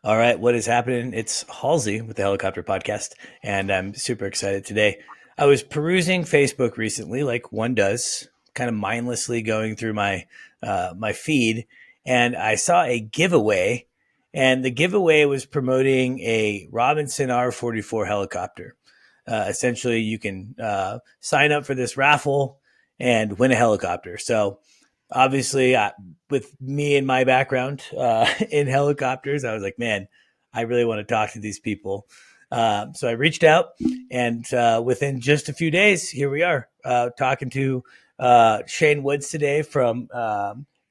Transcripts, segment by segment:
All right, what is happening? It's Halsey with the Helicopter Podcast, and I'm super excited today. I was perusing Facebook recently, like one does, kind of mindlessly going through my feed, and I saw a giveaway, and the giveaway was promoting a Robinson R-44 helicopter. Essentially, you can sign up for this raffle and win a helicopter. So obviously, with me and my background in helicopters, I was like, man, I really want to talk to these people. So I reached out, and within just a few days, here we are talking to Shane Woods today from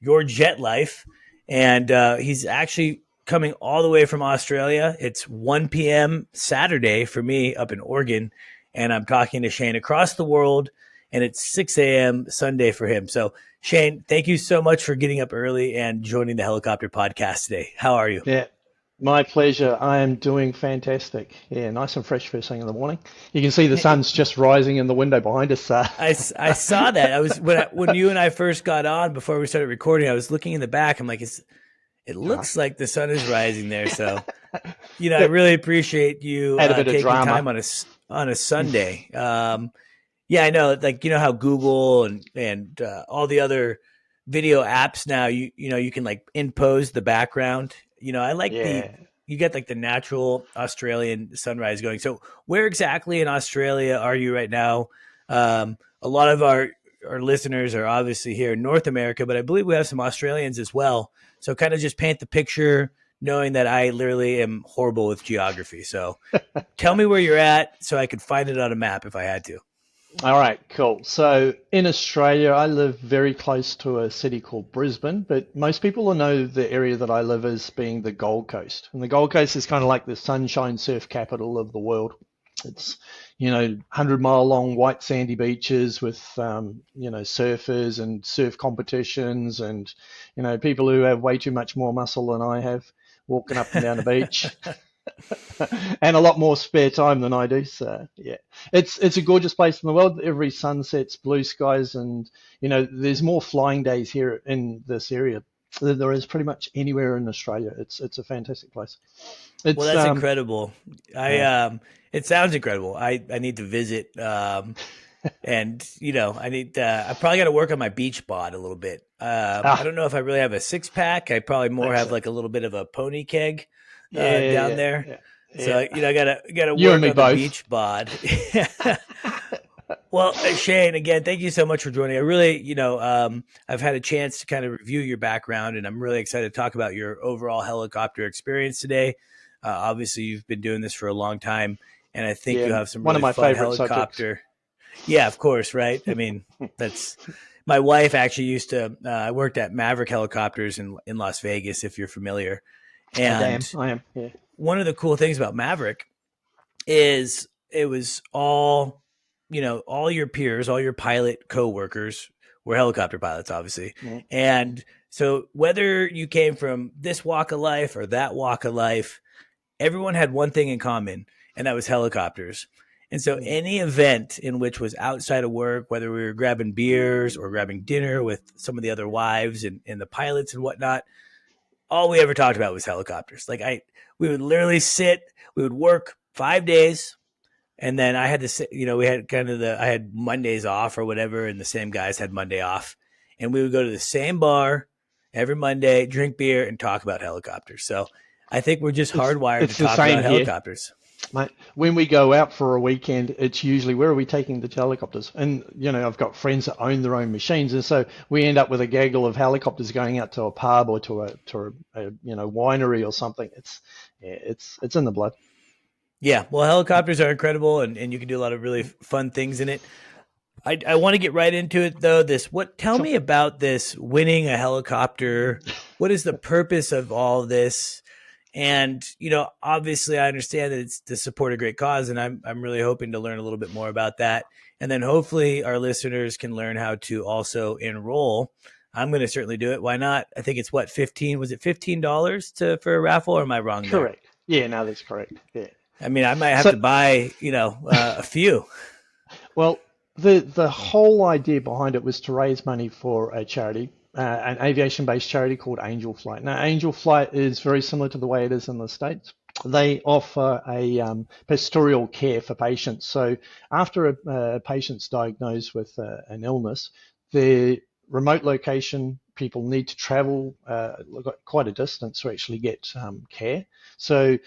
YourJetLife, and he's actually coming all the way from Australia. It's 1 p.m. Saturday for me up in Oregon, and I'm talking to Shane across the world, and it's 6 a.m. Sunday for him. So Shane, thank you so much for getting up early and joining the Helicopter Podcast today. How are you? Yeah, my pleasure. I am doing fantastic. Yeah, nice and fresh first thing in the morning. You can see the sun's just rising in the window behind us. I saw that. I was when you and I first got on before we started recording. I was looking in the back. I'm like, it looks like the sun is rising there. So, I really appreciate you Add a bit of taking drama. time on a Sunday. Yeah, I know. Like how Google and all the other video apps now, you can like impose the background. I like Yeah. you get like the natural Australian sunrise going. So where exactly in Australia are you right now? A lot of our listeners are obviously here in North America, but I believe we have some Australians as well. So kind of just paint the picture, knowing that I literally am horrible with geography. So tell me where you're at so I could find it on a map if I had to. All right, cool. So in Australia, I live very close to a city called Brisbane, but most people will know the area that I live as being the Gold Coast. And the Gold Coast is kind of like the sunshine surf capital of the world. It's, 100-mile long white sandy beaches with, surfers and surf competitions and, people who have way too much more muscle than I have walking up and down the beach. And a lot more spare time than I do. So yeah, it's a gorgeous place in the world. Every sunset's blue skies, and there's more flying days here in this area than there is pretty much anywhere in Australia. It's a fantastic place. Well, It's that's incredible. yeah. It sounds incredible. I need to visit. And I need, I probably got to work on my beach bod a little bit. I Ah, don't know if I really have a six pack. I probably more have excellent. like a little bit of a pony keg, Yeah, down yeah, there. yeah, So, yeah. I gotta You and work me on the both. beach bod. Well, Shane, again, thank you so much for joining. I really, I've had a chance to kind of review your background, and I'm really excited to talk about your overall helicopter experience today. Obviously, you've been doing this for a long time, and I think Yeah, you have some one of really my fun favorite subjects. helicopter. Yeah, of course, right? I mean, that's my wife actually used to. I worked at Maverick Helicopters in Las Vegas, if you're familiar. Damn, And I am. Yeah. one of the cool things about Maverick is it was all, all your peers, all your pilot coworkers were helicopter pilots, obviously. Mm, And so whether you came from this walk of life or that walk of life, everyone had one thing in common, and that was helicopters. And so mm. any event in which was outside of work, whether we were grabbing beers or grabbing dinner with some of the other wives and the pilots and whatnot, all we ever talked about was helicopters. We would literally sit, we would work 5 days, and then I had to sit, we had I had Mondays off or whatever, and the same guys had Monday off. And we would go to the same bar every Monday, drink beer, and talk about helicopters. So I think we're just hardwired to It's the talk same about here. helicopters. Mate, when we go out for a weekend, it's usually where are we taking the helicopters? And I've got friends that own their own machines, and so we end up with a gaggle of helicopters going out to a pub or to a winery or something. It's in the blood. Yeah, well, helicopters are incredible, and you can do a lot of really fun things in it. I want to get right into it though. Tell Sure. me about this winning a helicopter. What is the purpose of all this? And, obviously I understand that it's to support a great cause, and I'm really hoping to learn a little bit more about that. And then hopefully our listeners can learn how to also enroll. I'm going to certainly do it. Why not? I think it's what, 15, was it $15 to for a raffle, or am I wrong there? Correct. Yeah, no, that's correct. Yeah. I mean, I might have So, to buy, a few. well, the whole idea behind it was to raise money for a charity, an aviation-based charity called Angel Flight. Now, Angel Flight is very similar to the way it is in the States. They offer a pastoral care for patients. So after a patient's diagnosed with an illness, their remote location, people need to travel quite a distance to actually get care. So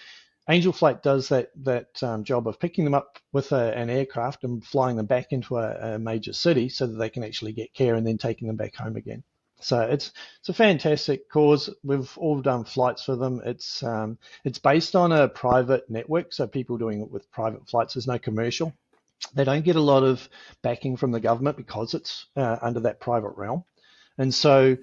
Angel Flight does that job of picking them up with an aircraft and flying them back into a major city so that they can actually get care, and then taking them back home again. So it's a fantastic cause. We've all done flights for them. It's based on a private network, so people doing it with private flights. There's no commercial. They don't get a lot of backing from the government because it's under that private realm, and so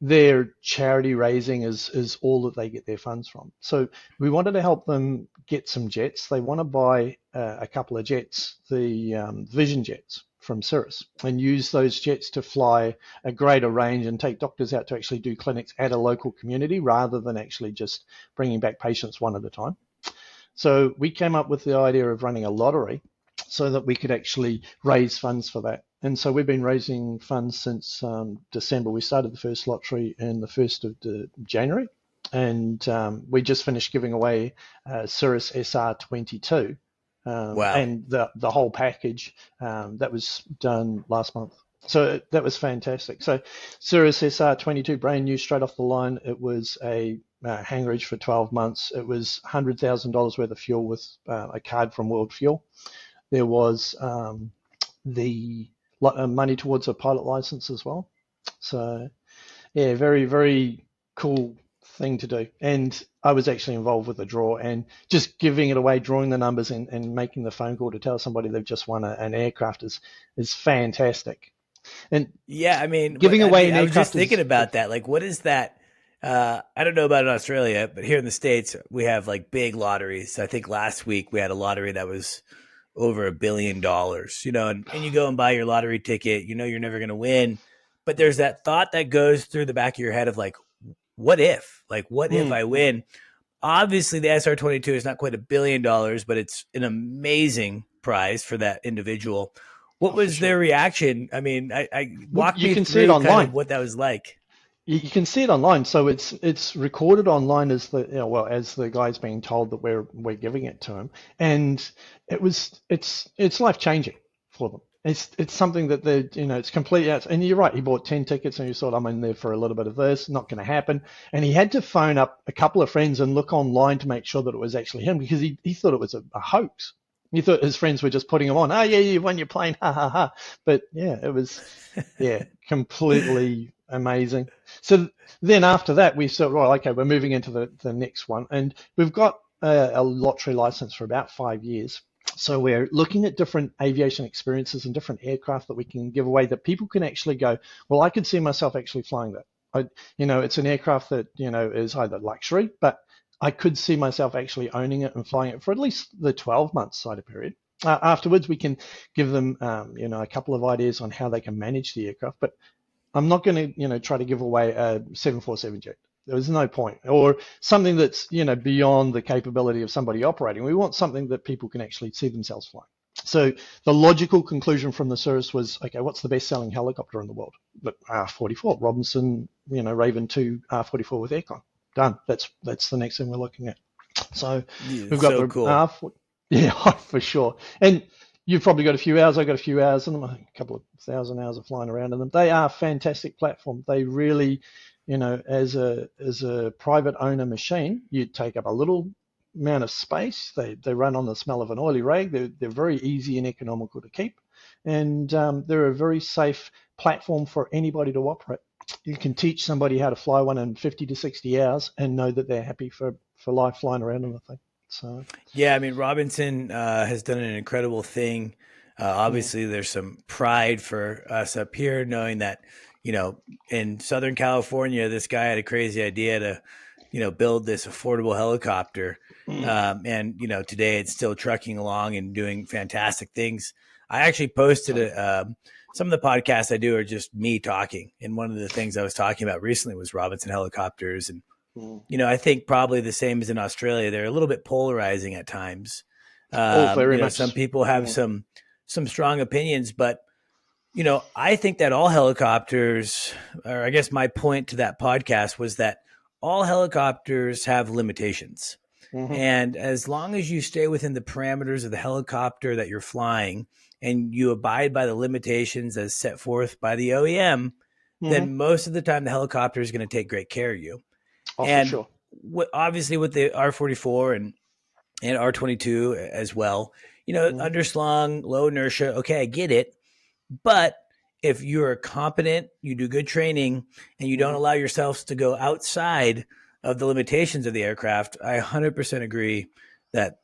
their charity raising is all that they get their funds from. So we wanted to help them get some jets. They want to buy a couple of jets, the Vision jets from Cirrus, and use those jets to fly a greater range and take doctors out to actually do clinics at a local community rather than actually just bringing back patients one at a time. So we came up with the idea of running a lottery so that we could actually raise funds for that. And so we've been raising funds since December. We started the first lottery in the 1st of January, and we just finished giving away Cirrus SR22 Wow. and the whole package that was done last month. So that was fantastic. So Cirrus SR22, brand new, straight off the line. It was a hangarage for 12 months. It was $100,000 worth of fuel with a card from World Fuel. There was the money towards a pilot license as well. So yeah, very, very cool thing to do. And I was actually involved with the draw and just giving it away, drawing the numbers and making the phone call to tell somebody they've just won an aircraft is fantastic. And Yeah, I mean, giving I away mean, an I was just aircraft thinking is about that. Like, what is that? I don't know about in Australia, but here in the States, we have like big lotteries. I think last week we had a lottery that was over $1 billion, and you go and buy your lottery ticket, you're never going to win. But there's that thought that goes through the back of your head of like, what if? Like, what if I mm. win? Obviously, the SR-22 is not quite $1 billion, but it's an amazing prize for that individual. What Oh, for was their sure. reaction? I mean, I Well, walk you me can see it through kind of online. what that was like. You can see it online, so it's recorded online as as the guy's being told that we're giving it to him, and it's life changing for them. It's something that it's completely out. And you're right, he bought 10 tickets, and he thought, I'm in there for a little bit of this, not going to happen. And he had to phone up a couple of friends and look online to make sure that it was actually him, because he thought it was a hoax. He thought his friends were just putting him on. Oh yeah, you won your plane, ha ha ha. But yeah, it was completely amazing. So then after that, we said, well, okay, we're moving into the next one. And we've got a lottery license for about 5 years. So we're looking at different aviation experiences and different aircraft that we can give away that people can actually go, well, I could see myself actually flying that. It's an aircraft that, is either luxury, but I could see myself actually owning it and flying it for at least the 12 months side of period. Afterwards, we can give them, a couple of ideas on how they can manage the aircraft. But I'm not going to, try to give away a 747 jet. There's no point. Or something that's, beyond the capability of somebody operating. We want something that people can actually see themselves flying. So the logical conclusion from the service was, okay, what's the best-selling helicopter in the world? But R-44, Robinson, Raven 2 R-44 with aircon. Done. That's the next thing we're looking at. So Yeah, we've got so the cool. R-40, yeah, for sure. And you've probably got a few hours. I've got a few hours in them, a couple of thousand hours of flying around in them. They are a fantastic platform. They really, as a private owner machine, you take up a little amount of space. They run on the smell of an oily rag. They're very easy and economical to keep, and they're a very safe platform for anybody to operate. You can teach somebody how to fly one in 50 to 60 hours and know that they're happy for life flying around in the thing. So Yeah, I mean, Robinson has done an incredible thing. Mm, Obviously, there's some pride for us up here, knowing that, you know, in Southern California, this guy had a crazy idea to, build this affordable helicopter. mm. And, today it's still trucking along and doing fantastic things. I actually posted So, some of the podcasts I do are just me talking. And one of the things I was talking about recently was Robinson helicopters. And, mm. I think probably the same as in Australia, they're a little bit polarizing at times. Oh, very Some much. people have Mm, some strong opinions, but I think that all helicopters, or I guess my point to that podcast was that all helicopters have limitations. hmm And as long as you stay within the parameters of the helicopter that you're flying and you abide by the limitations as set forth by the OEM, hmm then most of the time the helicopter is going to take great care of you. Oh, for And sure. obviously with the R-44 and R-22 as well, Hmm underslung, low inertia, okay, I get it. But if you're competent, you do good training, and you don't hmm allow yourselves to go outside of the limitations of the aircraft, I 100% agree that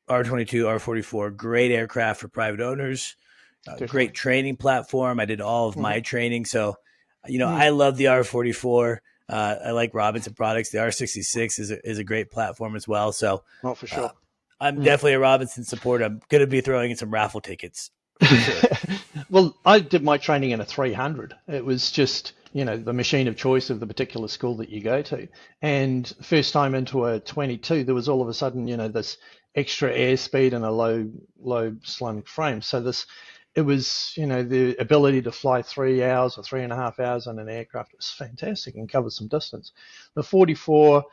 R-22, R-44, great aircraft for private owners, great Definitely. training platform. I did all of Hmm my training. So, Mm. I love the R-44. I like Robinson products. The R-66 is a great platform as well. So, Not for uh, sure. I'm Mm. definitely a Robinson supporter. I'm going to be throwing in some raffle tickets for sure. Well, I did my training in a 300. It was just, the machine of choice of the particular school that you go to. And first time into a 22, there was all of a sudden, this extra airspeed and a low slung frame. So it was, the ability to fly 3 hours or 3.5 hours on an aircraft was fantastic and cover some distance. The 44,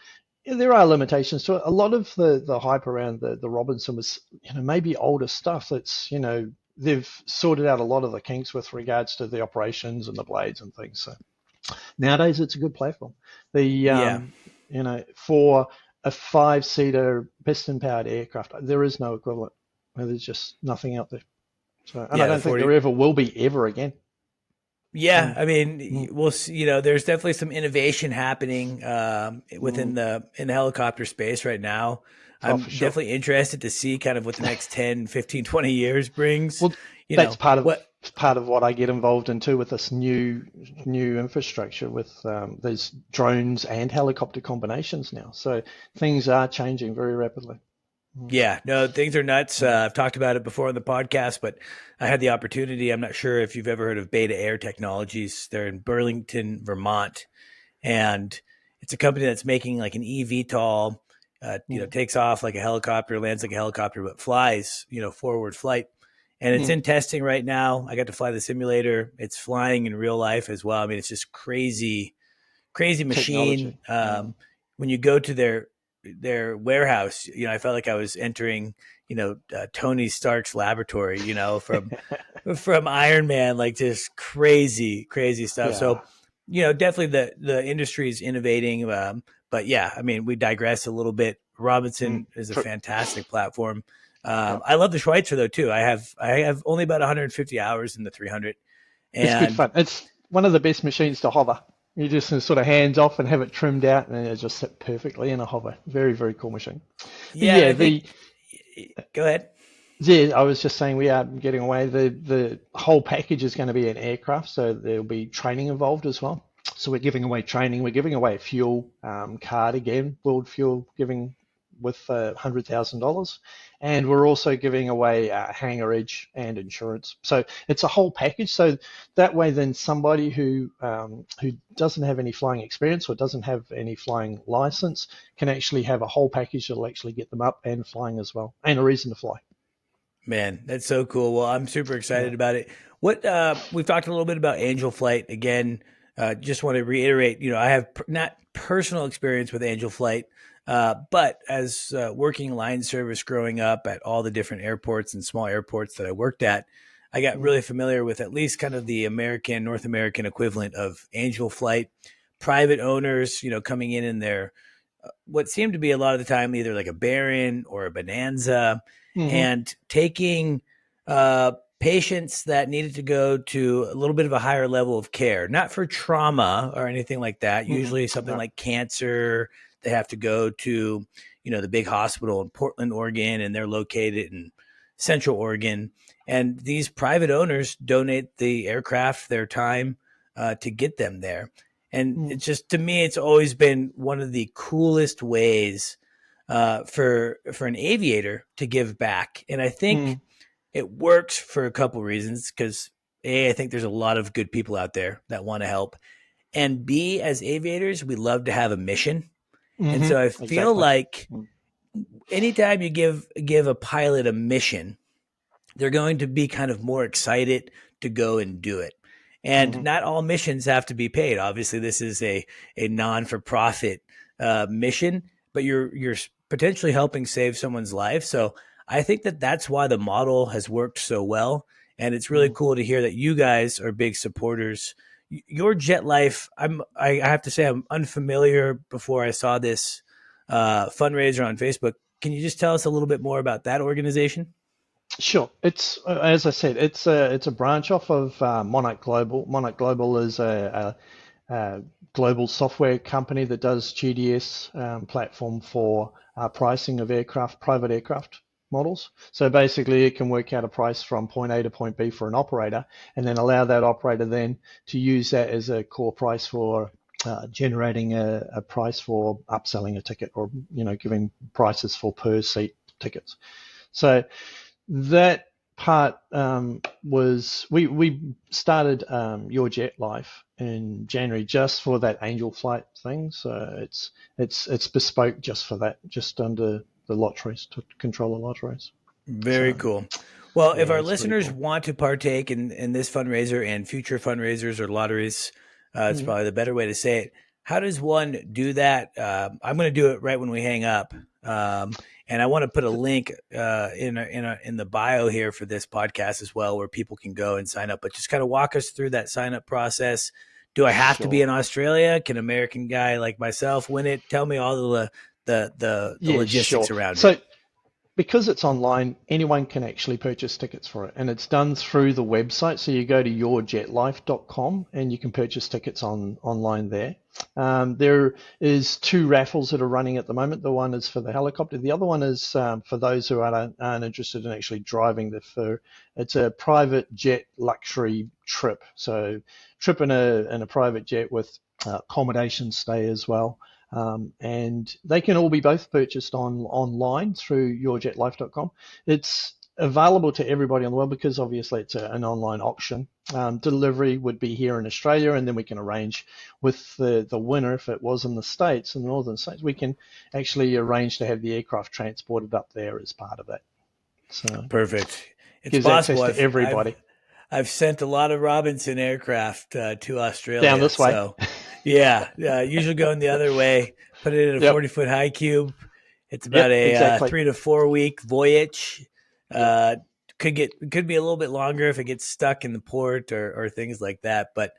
yeah, there are limitations to it. A lot of the hype around the Robinson was, maybe older stuff that's, they've sorted out a lot of the kinks with regards to the operations and the blades and things. So nowadays it's a good platform. The Yeah. for a five-seater piston-powered aircraft, there is no equivalent. There's just nothing out there. So, and I Yeah, the don't think 40. there ever will be ever again. Yeah, Mm, I mean, mm, we'll see, there's definitely some innovation happening mm. within the helicopter space right now. Oh, I'm for sure. definitely interested to see kind of what the next 10, 15, 20 years brings. Well, You that's know, part of what what I get involved in too with this new infrastructure with there's drones and helicopter combinations now. So things are changing very rapidly. Mm, Yeah, no, things are nuts. mm, I've talked about it before on the podcast, but I had the opportunity. I'm not sure if you've ever heard of Beta Air Technologies. They're in Burlington, Vermont, and it's a company that's making like an eVTOL. mm, Takes off like a helicopter, lands like a helicopter, but flies, forward flight. And it's mm. in testing right now. I got to fly the simulator. It's flying in real life as well. I mean, it's just crazy, crazy machine. Technology. Mm. When you go to their warehouse, I felt like I was entering, Tony Stark's laboratory, from Iron Man, like just crazy, crazy stuff. Yeah. So, definitely the industry is innovating. But yeah, I mean, we digress a little bit. Mm. Robinson is a True. fantastic platform. Yeah. I love the Schweitzer though too. I have only about 150 hours in the 300, It's good and fun. It's one of the best machines to hover. You just sort of hands off and have it trimmed out, and it just sit perfectly in a hover. Very, very cool machine. But yeah, and yeah, I think the go ahead. Yeah, I was just saying we are getting away. The whole package is going to be an aircraft, so there'll be training involved as well. So we're giving away training. We're giving away a fuel card again, World Fuel giving with $100,000, and we're also giving away hangar edge and insurance. So it's a whole package. So that way, then somebody who doesn't have any flying experience or doesn't have any flying license can actually have a whole package that'll actually get them up and flying as well, and a reason to fly. Man, that's so cool. Well, I'm super Yeah. excited about it. What we've talked a little bit about Angel Flight again. Just want to reiterate, I have not personal experience with Angel Flight, but as working line service growing up at all the different airports and small airports that I worked at, I got Mm, really familiar with at least kind of the North American equivalent of Angel Flight. Private owners, coming in their what seemed to be a lot of the time either like a Baron or a Bonanza, hmm and taking patients that needed to go to a little bit of a higher level of care, not for trauma or anything like that. Usually something No. like cancer, they have to go to, the big hospital in Portland, Oregon, and they're located in Central Oregon. And these private owners donate the aircraft, their time to get them there. And Mm, it's just, to me, it's always been one of the coolest ways for an aviator to give back. And I think mm, it works for a couple reasons because A, I think there's a lot of good people out there that want to help. And B, as aviators, we love to have a mission. And hmm. so I feel Exactly. like Mm, anytime you give a pilot a mission, they're going to be kind of more excited to go and do it. And mhm, not all missions have to be paid. Obviously, this is a non for profit mission, but you're potentially helping save someone's life. So I think that that's why the model has worked so well. And it's really mm. cool to hear that you guys are big supporters. Your Jet Life, I have to say I'm unfamiliar before I saw this fundraiser on Facebook. Can you just tell us a little bit more about that organization? Sure. It's as I said, it's a branch off of Monarch Global. Monarch Global is a global software company that does GDS platform for pricing of aircraft, private aircraft models. So basically, it can work out a price from point A to point B for an operator, and then allow that operator then to use that as a core price for generating a price for upselling a ticket, or giving prices for per seat tickets. So that part was we started Your Jet Life in January just for that angel flight thing. So it's bespoke just for that, just under the lotteries, to control the lotteries. Very So cool. Well, if yeah, our it's pretty listeners cool. want to partake in this fundraiser and future fundraisers or lotteries, it's Mm. probably the better way to say it. How does one do that? I'm going to do it right when we hang up, and I want to put a link in the bio here for this podcast as well, where people can go and sign up. But just kind of walk us through that sign up process. Do I have to be Sure. in Australia? Can an American guy like myself win it? Tell me all the Yeah, logistics sure. around it. So because it's online, anyone can actually purchase tickets for it, and it's done through the website. So you go to yourjetlife.com and you can purchase tickets online there. There is two raffles that are running at the moment. The one is for the helicopter. The other one is for those who aren't interested in actually driving the fur. It's a private jet luxury trip. So trip in a private jet with accommodation stay as well. And they can all be both purchased online through yourjetlife.com. It's available to everybody in the world because obviously it's an online auction. Delivery would be here in Australia, and then we can arrange with the winner. If it was in the States, in the northern states, we can actually arrange to have the aircraft transported up there as part of that. So Perfect. It's gives access possible. to I've everybody I've sent a lot of Robinson aircraft to down Australia. this way. So, yeah, usually going the other way. Put it in a Yep, 40-foot high cube. It's about yep, a exactly. 3 to 4 week voyage. Yep, Uh, could be a little bit longer if it gets stuck in the port or things like that. But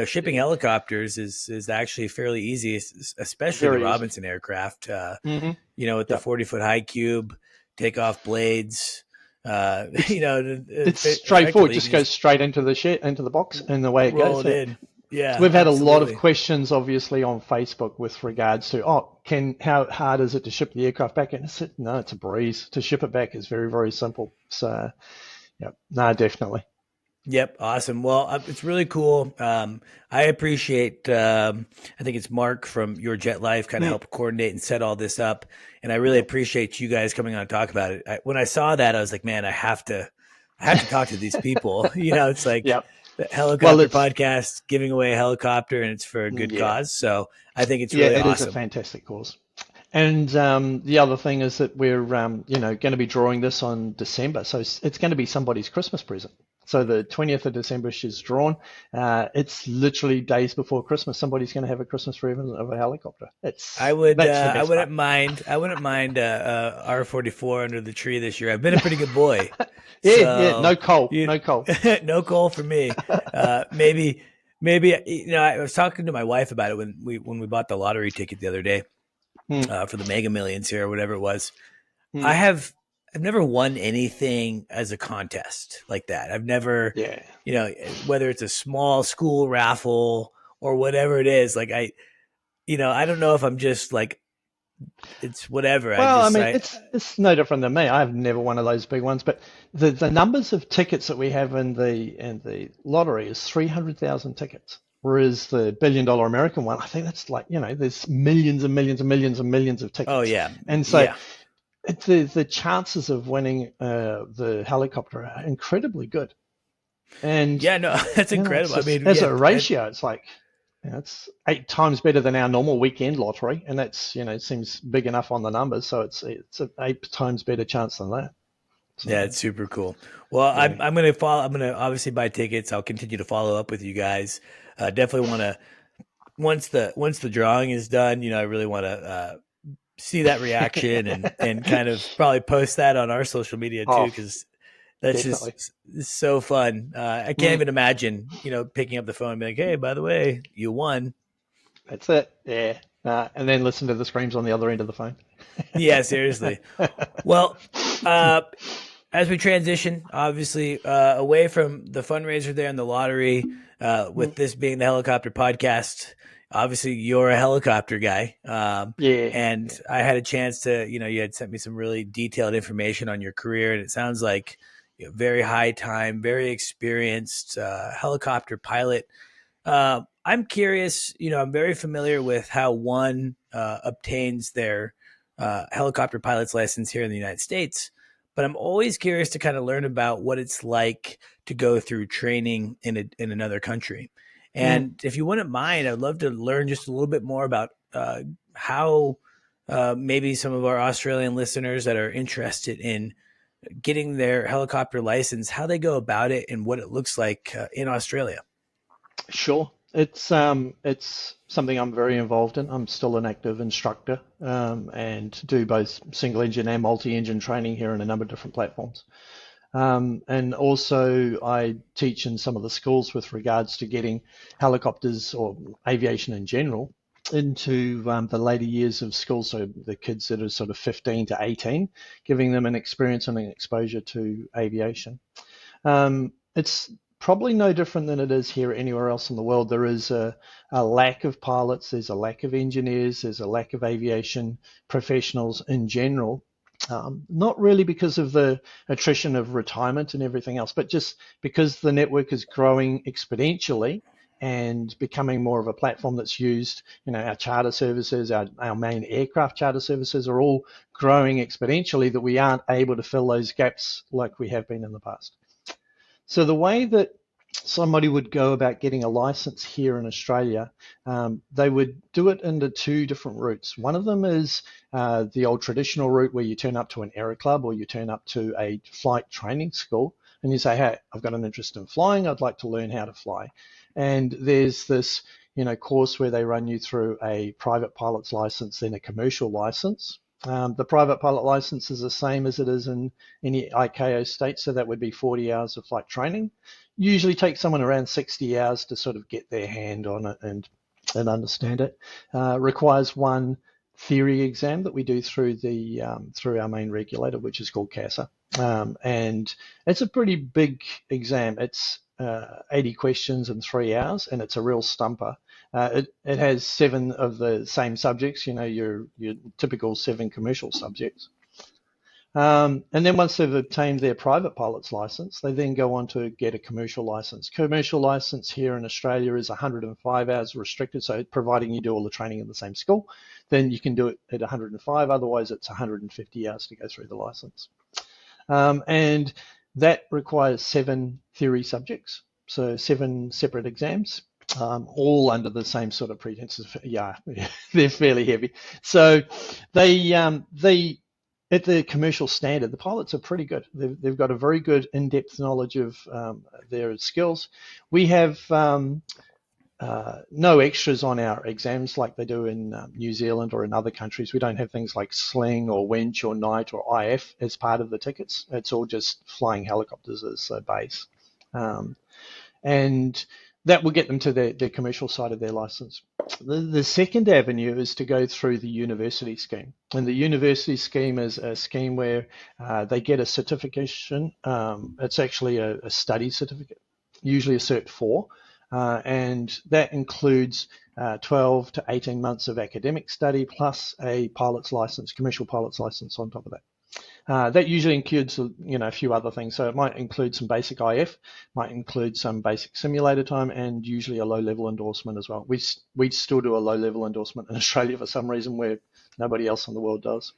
shipping yeah, helicopters is actually fairly easy, especially the very easy. Robinson aircraft. Hmm. With the Yep. 40-foot high cube, takeoff blades. It's it's straightforward. Effectively, you Just can goes just straight into the shit, into the box, and the way it roll goes. it Yeah. in. Yeah, We've had a lot of absolutely. questions, obviously, on Facebook with regards to, how hard is it to ship the aircraft back? And I said, no, it's a breeze. To ship it back is very, very simple. So, yeah, no, definitely. Yep, awesome. Well, it's really cool. I appreciate. I think it's Mark from Your Jet Life kind of Mm, helped coordinate and set all this up, and I really yep. appreciate you guys coming on and talk about it. When I saw that, I was like, man, I have to talk to these people. It's like Yep. the Well, helicopter podcast giving away a helicopter, and it's for a good yeah, cause. So I think it's yeah, really it is a awesome. fantastic cause. And the other thing is that we're, going to be drawing this on December, so it's going to be somebody's Christmas present. So the 20th of December she's drawn. It's literally days before Christmas. Somebody's going to have a Christmas present of a helicopter. That's the I best wouldn't part. mind. I wouldn't mind R44 under the tree this year. I've been a pretty good boy, Yeah, yeah, so no coal, you no coal. no goal for me. Maybe I was talking to my wife about it when we bought the lottery ticket the other day Hmm, for the Mega Millions here or whatever it was. hmm, I have I've never won anything as a contest like that. I've never, yeah, whether it's a small school raffle or whatever it is. Like I don't know if I'm just like it's whatever. I Well, I just mean, I it's no different than me. I've never one of those big ones, but the numbers of tickets that we have in the lottery is 300,000 tickets, whereas the billion-dollar American one, I think that's like, there's millions and millions and millions and millions of oh tickets, yeah, and so yeah, the chances of winning the helicopter are incredibly good. And yeah. No, that's it's incredible. I just mean, as yeah, a ratio, it's like, it's 8 times better than our normal weekend lottery, and that's, it seems big enough on the numbers, so it's a 8 times better chance than that. yeah, So it's super cool. Well, yeah, I'm gonna follow. I'm gonna obviously buy tickets. I'll continue to follow up with you guys. Definitely want to once the drawing is done. I really want to see that reaction and kind of probably post that on our social media too, oh, because that's definitely. just it's so fun. I can't Mm, even imagine, picking up the phone and being like, "Hey, by the way, you won." that's it. Yeah, and then listen to the screams on the other end of the phone. Yeah, seriously. Well, uh, as we transition, obviously, away from the fundraiser there and the lottery, with Mm, this being the helicopter podcast, obviously you're a helicopter guy. yeah, And yeah, I had a chance to, you had sent me some really detailed information on your career, and it sounds like very high time, very experienced helicopter pilot. I'm curious, I'm very familiar with how one obtains their helicopter pilot's license here in the United States, but I'm always curious to kind of learn about what it's like to go through training in another country. mm, And if you wouldn't mind, I'd love to learn just a little bit more about how maybe some of our Australian listeners that are interested in getting their helicopter license, how they go about it, and what it looks like in Australia. sure. It's something I'm very involved in. I'm still an active instructor, and do both single engine and multi-engine training here in a number of different platforms. And also, I teach in some of the schools with regards to getting helicopters or aviation in general into the later years of school. So the kids that are sort of 15 to 18, giving them an experience and an exposure to aviation. It's probably no different than it is here anywhere else in the world. There is a lack of pilots, there's a lack of engineers, there's a lack of aviation professionals in general. Not really because of the attrition of retirement and everything else, but just because the network is growing exponentially and becoming more of a platform that's used. Our charter services, our main aircraft charter services are all growing exponentially, that we aren't able to fill those gaps like we have been in the past. So the way that somebody would go about getting a license here in Australia, they would do it into two different routes. One of them is the old traditional route where you turn up to an aero club or you turn up to a flight training school and you say, hey, I've got an interest in flying. I'd like to learn how to fly. And there's this, course where they run you through a private pilot's license, then a commercial license. The private pilot license is the same as it is in any ICAO state, so that would be 40 hours of flight training. Usually takes someone around 60 hours to sort of get their hand on it and understand it. Requires one theory exam that we do through through our main regulator, which is called CASA. And it's a pretty big exam. It's 80 questions in 3 hours, and it's a real stumper. It has seven of the same subjects, your typical seven commercial subjects. And then once they've obtained their private pilot's license, they then go on to get a commercial license. Commercial license here in Australia is 105 hours restricted, so providing you do all the training in the same school, then you can do it at 105. Otherwise, it's 150 hours to go through the license. And that requires 7 theory subjects, so 7 separate exams, all under the same sort of pretenses. Yeah, they're fairly heavy. So they at the commercial standard, the pilots are pretty good. They've got a very good in-depth knowledge of their skills. We have no extras on our exams like they do in New Zealand or in other countries. We don't have things like sling or winch or night or IF as part of the tickets. It's all just flying helicopters as a base. Um, and that will get them to their commercial side of their license. The second avenue is to go through the university scheme. And the university scheme is a scheme where they get a certification. It's actually a study certificate, usually a Cert 4. and that includes 12 to 18 months of academic study plus a pilot's license, commercial pilot's license on top of that. That usually includes, a few other things. So it might include some basic IF, might include some basic simulator time, and usually a low-level endorsement as well. We still do a low-level endorsement in Australia for some reason where nobody else in the world does.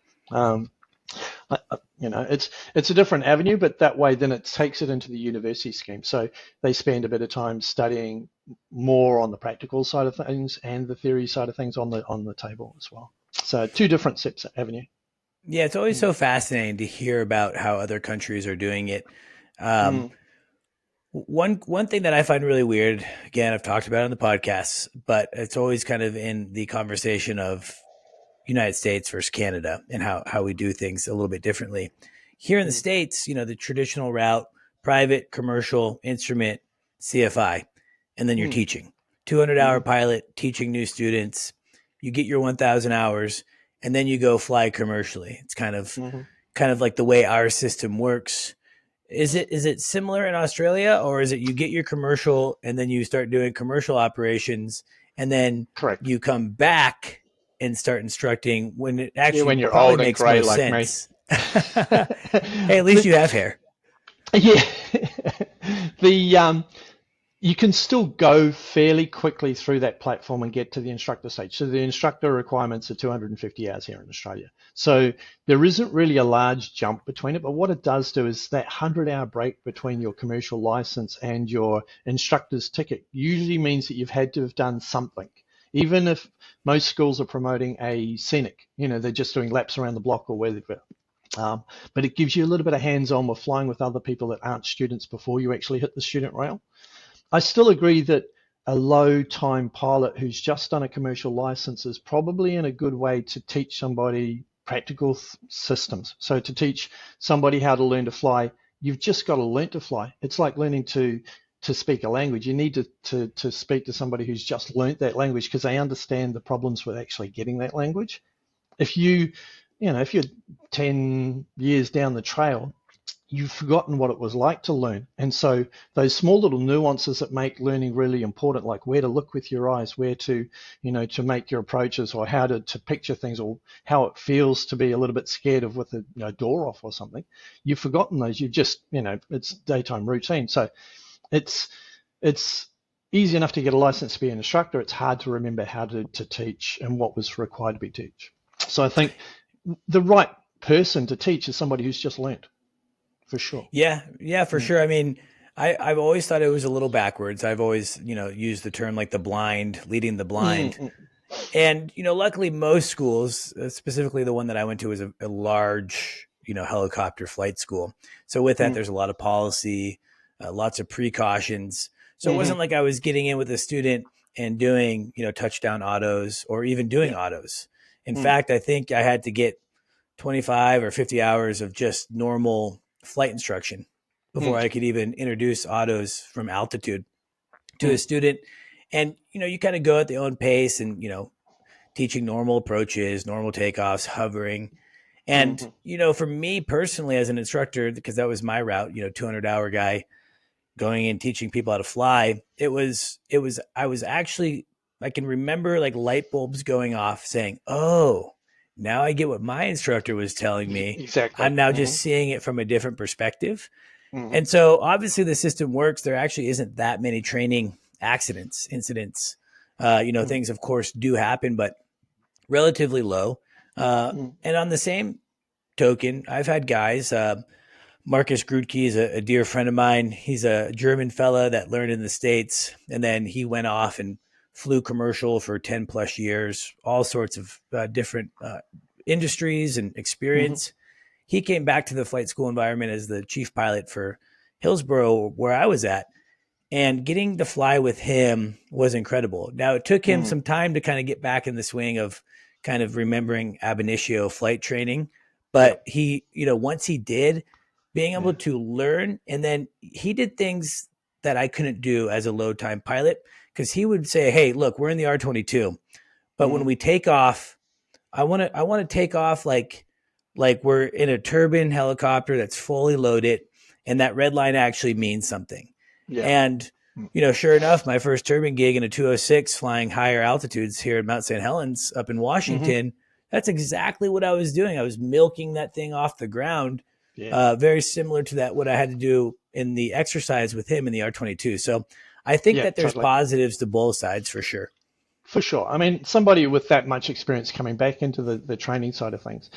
It's a different avenue, but that way then it takes it into the university scheme. So they spend a bit of time studying more on the practical side of things and the theory side of things on the table as well. So two different sets of avenue. Yeah, it's always so fascinating to hear about how other countries are doing it. Um, Mm, one thing that I find really weird, again, I've talked about it on the podcast, but it's always kind of in the conversation of United States versus Canada and how we do things a little bit differently. Here in the mm, States, the traditional route, private, commercial, instrument, CFI, and then you're mm, teaching. 200-hour mm, pilot, teaching new students. You get your 1,000 hours, and then you go fly commercially. It's mm. kind of like the way our system works. Is it similar in Australia, or is it you get your commercial and then you start doing commercial operations and then Correct. you come back and start instructing when it Yeah, actually when you're probably old and makes grey most like me. sense? Hey, at least you have hair. Yeah, the you can still go fairly quickly through that platform and get to the instructor stage. So the instructor requirements are 250 hours here in Australia. So there isn't really a large jump between it, but what it does do is that 100-hour break between your commercial license and your instructor's ticket usually means that you've had to have done something. Even if most schools are promoting a scenic, they're just doing laps around the block or wherever. But it gives you a little bit of hands-on with flying with other people that aren't students before you actually hit the student rail. I still agree that a low time pilot who's just done a commercial license is probably in a good way to teach somebody practical systems. So to teach somebody how to learn to fly, you've just got to learn to fly. It's like learning to speak a language. You need to speak to somebody who's just learnt that language because they understand the problems with actually getting that language. If if you're 10 years down the trail, you've forgotten what it was like to learn. And so those small little nuances that make learning really important, like where to look with your eyes, where to make your approaches, or how to picture things, or how it feels to be a little bit scared of with a door off or something, you've forgotten those. You've just, it's daytime routine. So it's it's easy enough to get a license to be an instructor. It's hard to remember how to teach and what was required to be teach. So I think the right person to teach is somebody who's just learnt, for sure. Yeah, yeah, for Mm, sure. I mean, I've always thought it was a little backwards. I've always, used the term like the blind leading the mm, blind. mm. And, luckily most schools, specifically the one that I went to was a large, helicopter flight school. So with that, Mm, there's a lot of policy, lots of precautions. So it mhm. wasn't like I was getting in with a student and doing, touchdown autos or even doing Yeah. autos. In Mm, fact, I think I had to get 25 or 50 hours of just normal flight instruction before mm, I could even introduce autos from altitude to a mm, student. And, you kind of go at the own pace and, teaching normal approaches, normal takeoffs, hovering. And, mhm, for me personally as an instructor, because that was my route, 200-hour guy going and teaching people how to fly, I was actually, I can remember like light bulbs going off saying, oh, now I get what my instructor was telling me. exactly. I'm now just Mhm, seeing it from a different perspective. mhm, And so obviously the system works. There actually isn't that many training accidents, incidents. mhm, Things of course do happen, but relatively low. mhm, And on the same token, I've had guys, Marcus Grudke is a dear friend of mine. He's a German fella that learned in the States, and then he went off and flew commercial for 10 plus years, all sorts of different industries and mhm, experience. He came back to the flight school environment as the chief pilot for Hillsborough, where I was at, and getting to fly with him was incredible. Now, it took him mhm. some time to kind of get back in the swing of kind of remembering ab initio flight training. Yeah, But he, once he did, being able yeah. to learn, and then he did things that I couldn't do as a low time pilot because he would say, hey, look, we're in the R-22, but when Mhm, we take off, I want to take off like we're in a turbine helicopter that's fully loaded, and that red line actually means something. yeah. And Mm. Sure enough, my first turbine gig in a 206 flying higher altitudes here at Mount St. Helens up in Hmm. Washington, that's exactly what I was doing. I was milking that thing off the ground, Yeah, very similar to that, what I had to do in the exercise with him in the R-22. So I think yeah, that there's totally. positives to both sides for sure. For sure. I mean, somebody with that much experience coming back into the training side of things,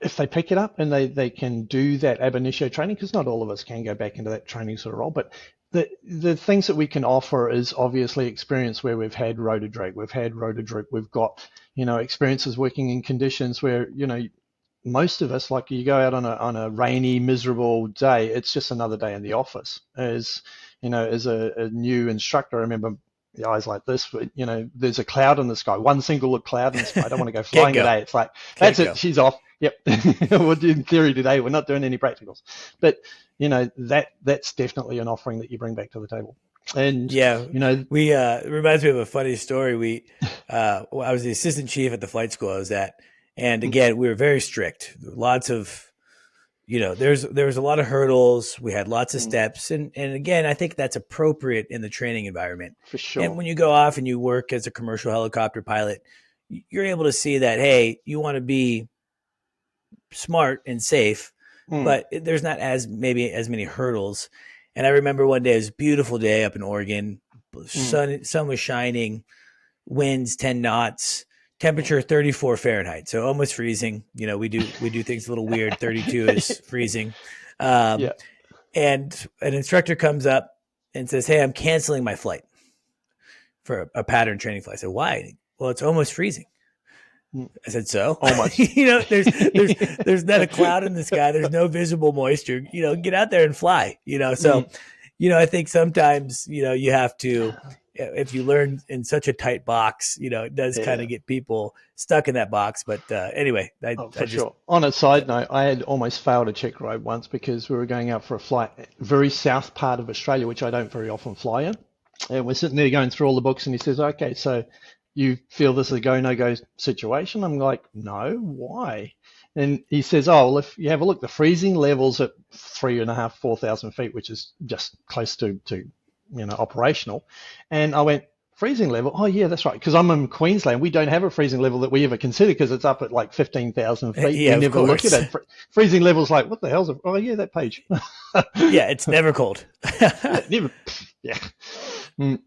if they pick it up and they can do that ab initio training, because not all of us can go back into that training sort of role, but the things that we can offer is obviously experience where we've had rotor drag, we've had rotor drip, we've got, experiences working in conditions where, most of us, like you go out on a rainy, miserable day, it's just another day in the office. As a new instructor, I remember the eyes like this, but, there's a cloud in the sky, one single cloud in the sky. I don't want to go Can't flying go. today. It's like, Can't that's it, go. she's off. Yep. We're doing theory today. We're not doing any practicals. But, that's definitely an offering that you bring back to the table. And, Yeah, you know, we it reminds me of a funny story. I was the assistant chief at the flight school I was at, and mm, again, we were very strict. Lots of there was a lot of hurdles. We had lots of mm, steps, and again, I think that's appropriate in the training environment. for And sure. when you go off and you work as a commercial helicopter pilot, you're able to see that hey, you want to be smart and safe, Mm, but there's not as maybe as many hurdles. And I remember one day, it was a beautiful day up in Oregon. mm, Sun was shining, winds 10 knots, temperature 34 Fahrenheit, so almost freezing. We do things a little weird. 32 is freezing. Um, yeah. and an instructor comes up and says, "Hey, I'm canceling my flight for a pattern training flight." I said, "Why?" "Well, it's almost freezing." Mm, I said, "So, almost. there's not a cloud in the sky. There's no visible moisture. Get out there and fly. So, Mm, I think sometimes you have to, if you learn in such a tight box, it does kind yeah. of get people stuck in that box. But anyway, I Oh, I for just sure. On a side note, I had almost failed a check ride once because we were going out for a flight very south part of Australia, which I don't very often fly in. And we're sitting there going through all the books, and he says, "Okay, so you feel this is a go no go situation?" I'm like, "No, why?" And he says, "Oh, well, if you have a look, the freezing levels at 3.5, 4,000 feet, which is just close to operational." And I went, freezing level? Oh, yeah, that's right. Because I'm in Queensland. We don't have a freezing level that we ever consider because it's up at like 15,000 feet. yeah, We of never look at course, it. Freezing level's like, what the hell's it? Oh, yeah, that page. yeah, it's never cold. Yeah, never. Yeah. Mm,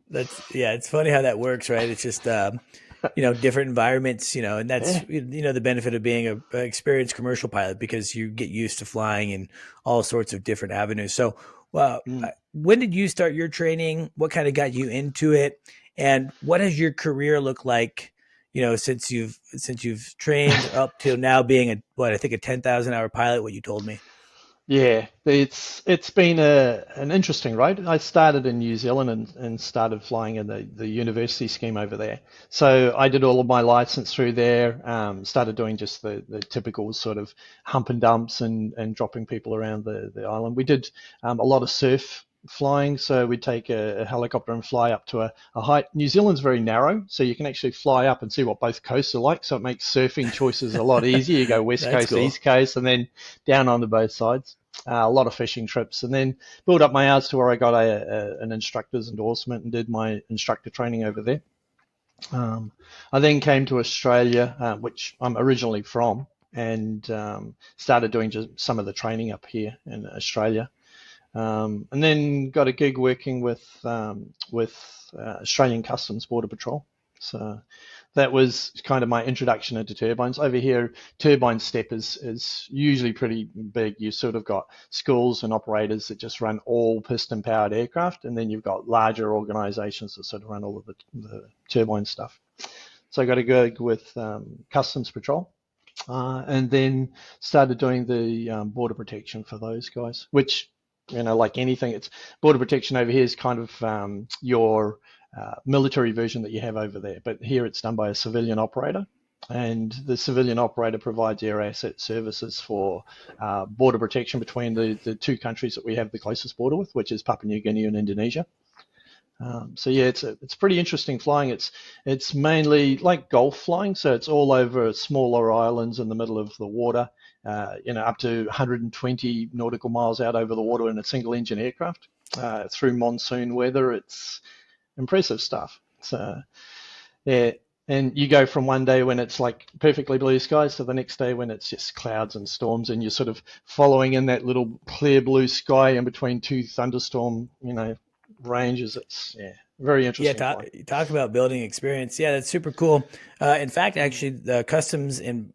Yeah, it's funny how that works, right? It's just different environments, and that's yeah. the benefit of being a experienced commercial pilot because you get used to flying in all sorts of different avenues. So, well, Mm. when did you start your training? What kind of got you into it, and what has your career looked like? Since you've trained up till now being I think a 10,000 hour pilot. What you told me. Yeah, it's been an interesting road. I started in New Zealand and started flying in the university scheme over there. So I did all of my license through there. Started doing just the typical sort of hump and dumps and dropping people around the island. We did a lot of surf flying, so we'd take a helicopter and fly up to a height. New Zealand's very narrow, so you can actually fly up and see what both coasts are like. So it makes surfing choices a lot easier. You go west That's coast, cool. east coast, and then down onto both sides. A lot of fishing trips, and then built up my hours to where I got an instructor's endorsement and did my instructor training over there. Um, I then came to Australia, which I'm originally from, and started doing just some of the training up here in Australia. And then got a gig working with Australian Customs Border Patrol. So that was kind of my introduction into turbines. Over here, turbine step is usually pretty big. You sort of got schools and operators that just run all piston powered aircraft, and then you've got larger organizations that sort of run all of the turbine stuff. So I got a gig with Customs Patrol. And then started doing the border protection for those guys, which, like anything, it's border protection over here is kind of your military version that you have over there. But here it's done by a civilian operator. And the civilian operator provides air asset services for border protection between the two countries that we have the closest border with, which is Papua New Guinea and Indonesia. So yeah, it's pretty interesting flying. It's mainly like golf flying, so it's all over smaller islands in the middle of the water. Up to 120 nautical miles out over the water in a single engine aircraft. through monsoon weather. It's impressive stuff. So yeah, and you go from one day when it's like perfectly blue skies to the next day when it's just clouds and storms, and you're sort of following in that little clear blue sky in between two thunderstorm, ranges. It's very Yeah, interesting flight. talk about building experience. Yeah, that's super cool. In fact, actually, the Customs and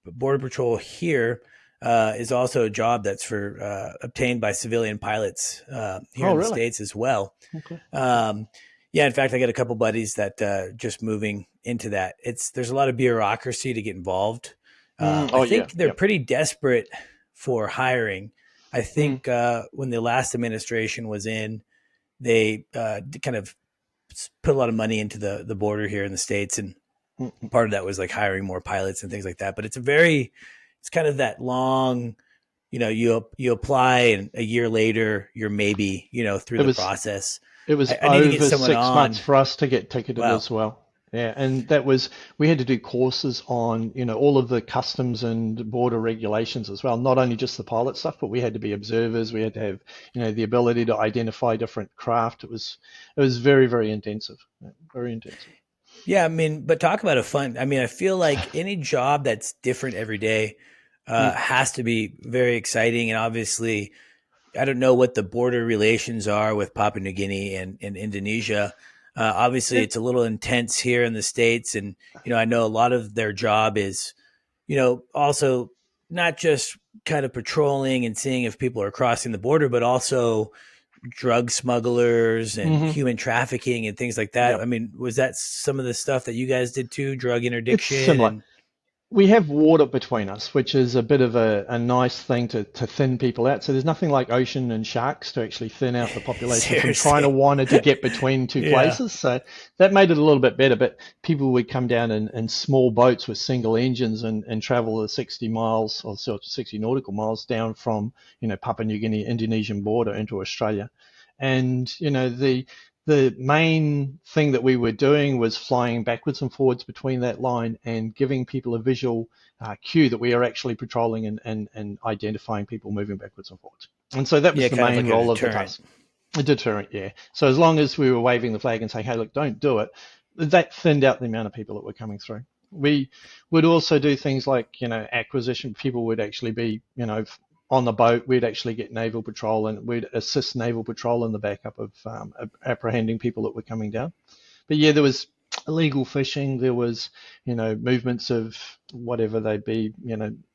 Border Patrol here is also a job that's for obtained by civilian pilots here Oh, in the really? States as well. Okay. Um, yeah, in fact, I got a couple buddies that just moving into that. There's a lot of bureaucracy to get involved. I Oh, yeah. think they're Yep. pretty desperate for hiring. I Mm, think when the last administration was in, they kind of put a lot of money into the border here in the States, and mm, mm. part of that was like hiring more pilots and things like that. But it's kind of that long, you apply and a year later you're maybe through It the was process. It was I need to get over someone 6 months on. for us to get ticketed Wow. as well. Yeah, and that was we had to do courses on, all of the customs and border regulations as well. Not only just the pilot stuff, but we had to be observers. We had to have, the ability to identify different craft. It was very, very intensive. Yeah, very intensive. Yeah, I mean, but talk about a fun. I mean, I feel like any job that's different every day Mm. has to be very exciting. And obviously, I don't know what the border relations are with Papua New Guinea and Indonesia. Obviously, It, it's a little intense here in the States. And, I know a lot of their job is, also not just kind of patrolling and seeing if people are crossing the border, but also drug smugglers and mhm. human trafficking and things like that. I Yep. mean, was that some of the stuff that you guys did too? Drug It's interdiction similar. and We have water between us, which is a bit of a nice thing to thin people out. So there's nothing like ocean and sharks to actually thin out the population from trying to seriously. wanted to get between two Yeah. places. So that made it a little bit better. But people would come down in small boats with single engines and travel the 60 miles or so 60 nautical miles down from, Papua New Guinea, Indonesian border into Australia. And, the main thing that we were doing was flying backwards and forwards between that line and giving people a visual cue that we are actually patrolling and identifying people moving backwards and forwards. And so that was Yeah, the kind of main like a role of the deterrent. task. A deterrent, yeah. So as long as we were waving the flag and saying, hey, look, don't do it, that thinned out the amount of people that were coming through. We would also do things like, acquisition. People would actually be, on the boat. We'd actually get naval patrol and we'd assist naval patrol in the backup of apprehending people that were coming down. But yeah, there was illegal fishing. There was, movements of whatever they be,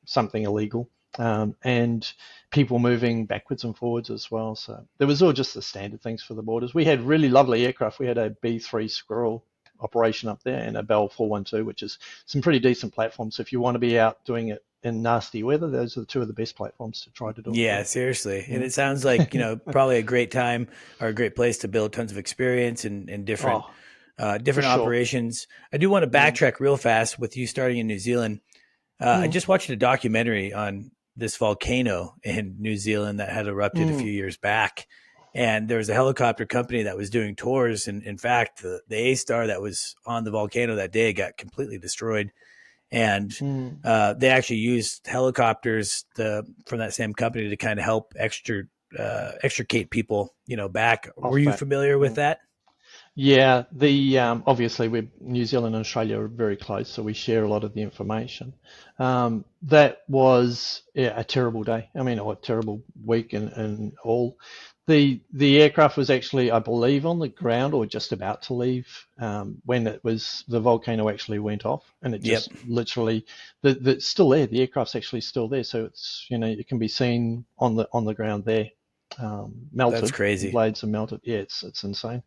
something illegal, and people moving backwards and forwards as well. So there was all just the standard things for the borders. We had really lovely aircraft. We had a B3 Squirrel operation up there and a Bell 412, which is some pretty decent platforms. So if you want to be out doing it in nasty weather, those are two of the best platforms to try to do it Yeah, from. seriously. And it sounds like, Yeah. probably a great time or a great place to build tons of experience and different Oh, for different sure. operations. I do want to Mm. backtrack real fast with you starting in New Zealand. I Mm. just watched a documentary on this volcano in New Zealand that had erupted a Mm. few years back. And there was a helicopter company that was doing tours. And in fact, the A Star that was on the volcano that day got completely destroyed. And Mm. they actually used helicopters from that same company to kind of help extricate people, back. Were Off you that. familiar with Mm. that? Yeah, the obviously we New Zealand and Australia are very close, so we share a lot of the information. That was, yeah, a terrible day. I mean, or a terrible week and all. The aircraft was actually, I believe, on the ground or just about to leave when the volcano actually went off, and it Yep. just literally it's still there. The aircraft's actually still there, so it's, it can be seen on the ground there, That's melted. The crazy. blades are melted. Yeah, it's insane.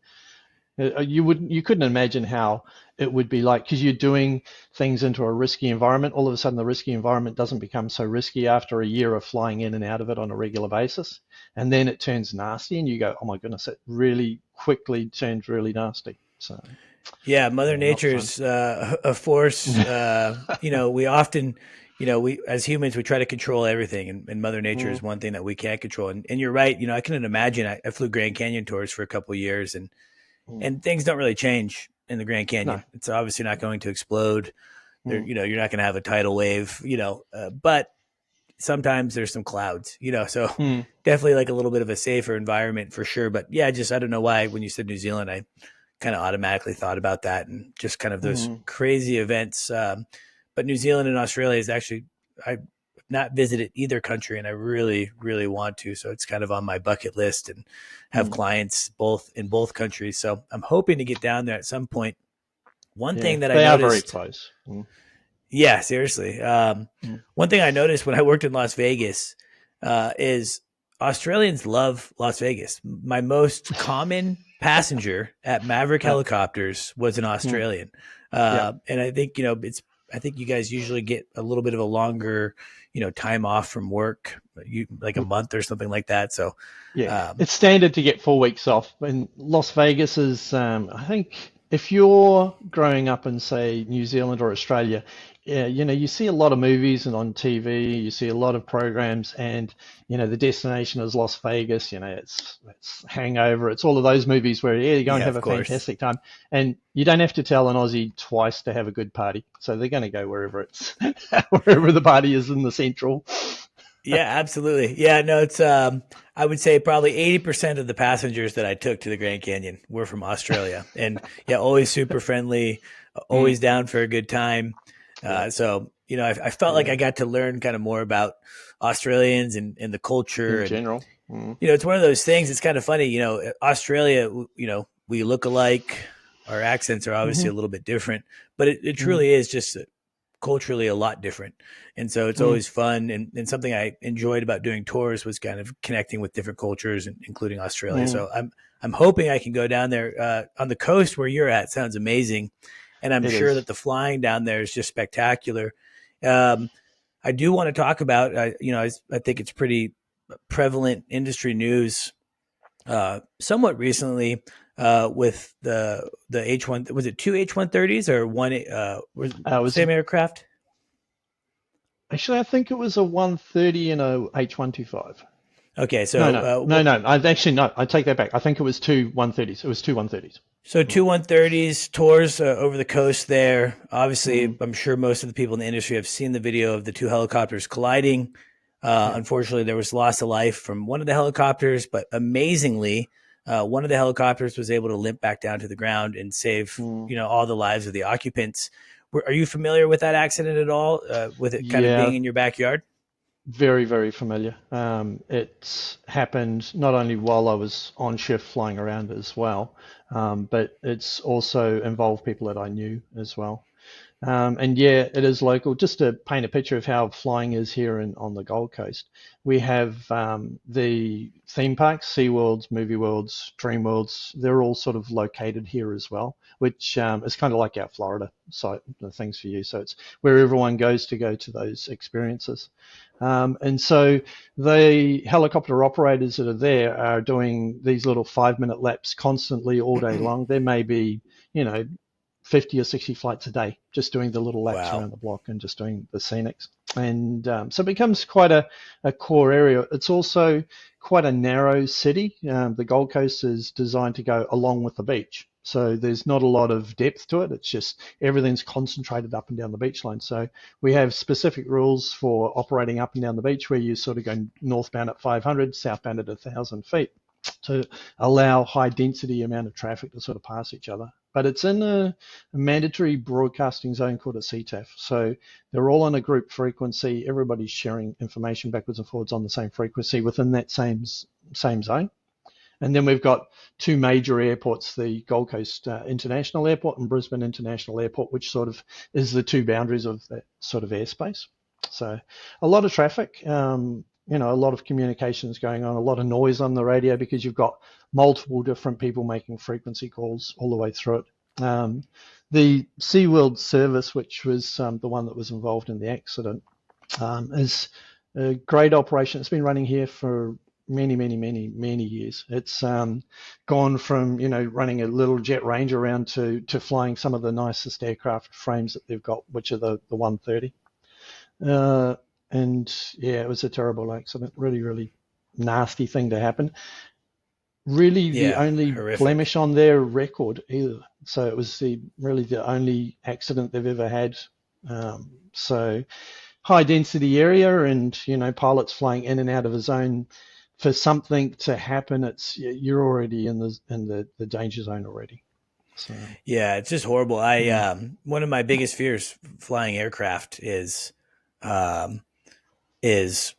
You couldn't imagine how it would be like because you're doing things into a risky environment. All of a sudden, the risky environment doesn't become so risky after a year of flying in and out of it on a regular basis, and then it turns nasty, and you go, "Oh my goodness!" It really quickly turned really nasty. So Yeah, Mother yeah, not fun. Nature's a force. We often, we as humans we try to control everything, and Mother Nature Mm, is one thing that we can't control. And you're right. I couldn't imagine. I flew Grand Canyon tours for a couple of years, and mm. and things don't really change in the Grand No. Canyon. It's obviously not going to explode. There, Mm, you're not going to have a tidal wave. But sometimes there's some clouds, so Mm, definitely like a little bit of a safer environment for sure. But yeah, just I don't know why when you said New Zealand, I kind of automatically thought about that and just kind of those mm, crazy events. But New Zealand and Australia is actually I've not visited either country, and I really, really want to. So it's kind of on my bucket list, and have mm. clients both in both countries. So I'm hoping to get down there at some point. One Yeah, thing that I they are very noticed, close. Mm, yeah, seriously. mm. One thing I noticed when I worked in Las Vegas is Australians love Las Vegas. My most common passenger at Maverick Uh, Helicopters was an mm, Australian, yeah. and I think it's. I think you guys usually get a little bit of a longer, time off from work, like a month or something like that. So, Yeah, um, it's standard to get 4 weeks off. And Las Vegas is, I think, if you're growing up in, say, New Zealand or Australia, yeah, you see a lot of movies and on TV, you see a lot of programs, and the destination is Las Vegas. It's Hangover, it's all of those movies where you go and yeah, have of a course. fantastic time, and you don't have to tell an Aussie twice to have a good party. So they're going to go wherever it's wherever the party is in the central. Yeah, absolutely. Yeah, no, it's I would say probably 80% of the passengers that I took to the Grand Canyon were from Australia. And yeah, always super friendly, Mm, always down for a good time. yeah, So, I felt like yeah. I got to learn kind of more about Australians and the culture. In And, general. Mm, it's one of those things. It's kind of funny, Australia, we look alike. Our accents are obviously hmm a little bit different, but it mm, truly is just culturally a lot different. And so it's mm, always fun. And something I enjoyed about doing tours was kind of connecting with different cultures, including Australia. mm. So I'm hoping I can go down there on the coast where you're at. Sounds amazing. And I'm It sure is. that the flying down there is just spectacular. Um, I do want to talk about, I think it's pretty prevalent industry news somewhat recently with the H1. Was it two H130s or one? Was It was same aircraft? actually, I think it was a 130 and a H125. Okay, No, so no, no, no. I actually no. I take that back. I think it was two 130s. It was two 130s. Mm, two 130s tours over the coast there. Obviously, mm, I'm sure most of the people in the industry have seen the video of the two helicopters colliding. yeah. Unfortunately, there was loss of life from one of the helicopters, but amazingly, one of the helicopters was able to limp back down to the ground and save Mm. all the lives of the occupants. Are you familiar with that accident at all? With it kind of being Yeah, in your backyard? very, very familiar. It's happened not only while I was on shift flying around as well, but it's also involved people that I knew as well. And yeah, it is local. Just to paint a picture of how flying is here on the Gold Coast, we have the theme parks, SeaWorlds, Movie Worlds, Dream Worlds. They're all sort of located here as well, which is kind of like our Florida site, the things for you. So it's where everyone goes to go to those experiences. And so the helicopter operators that are there are doing these little 5 minute laps constantly all day long. There may be, you know, 50 or 60 flights a day, just doing the little laps Wow. around the block and just doing the scenics. And so it becomes quite a core area. It's also quite a narrow city. The Gold Coast is designed to go along with the beach. So there's not a lot of depth to it. It's just everything's concentrated up and down the beach line. So we have specific rules for operating up and down the beach where you sort of go northbound at 500, southbound at 1,000 feet to allow high density amount of traffic to sort of pass each other. But it's in a mandatory broadcasting zone called a CTAF. So they're all on a group frequency. Everybody's sharing information backwards and forwards on the same frequency within that same zone. And then we've got two major airports, the Gold Coast International Airport and Brisbane International Airport, which sort of is the two boundaries of that sort of airspace. So a lot of traffic, a lot of communications going on, a lot of noise on the radio because you've got multiple different people making frequency calls all the way through it. The SeaWorld service, which was the one that was involved in the accident, is a great operation. It's been running here for many, many, many, many years. It's gone from running a little jet range around to flying some of the nicest aircraft frames that they've got, which are the 130. Uh, and yeah, it was a terrible accident. Really, really nasty thing to happen. Really, the Yeah, only horrific. blemish on their record either. So it was really the only accident they've ever had. So high density area, and pilots flying in and out of a zone. For something to happen, you're already in the danger zone already. So Yeah, it's just horrible. I mm, one of my biggest fears flying aircraft um, is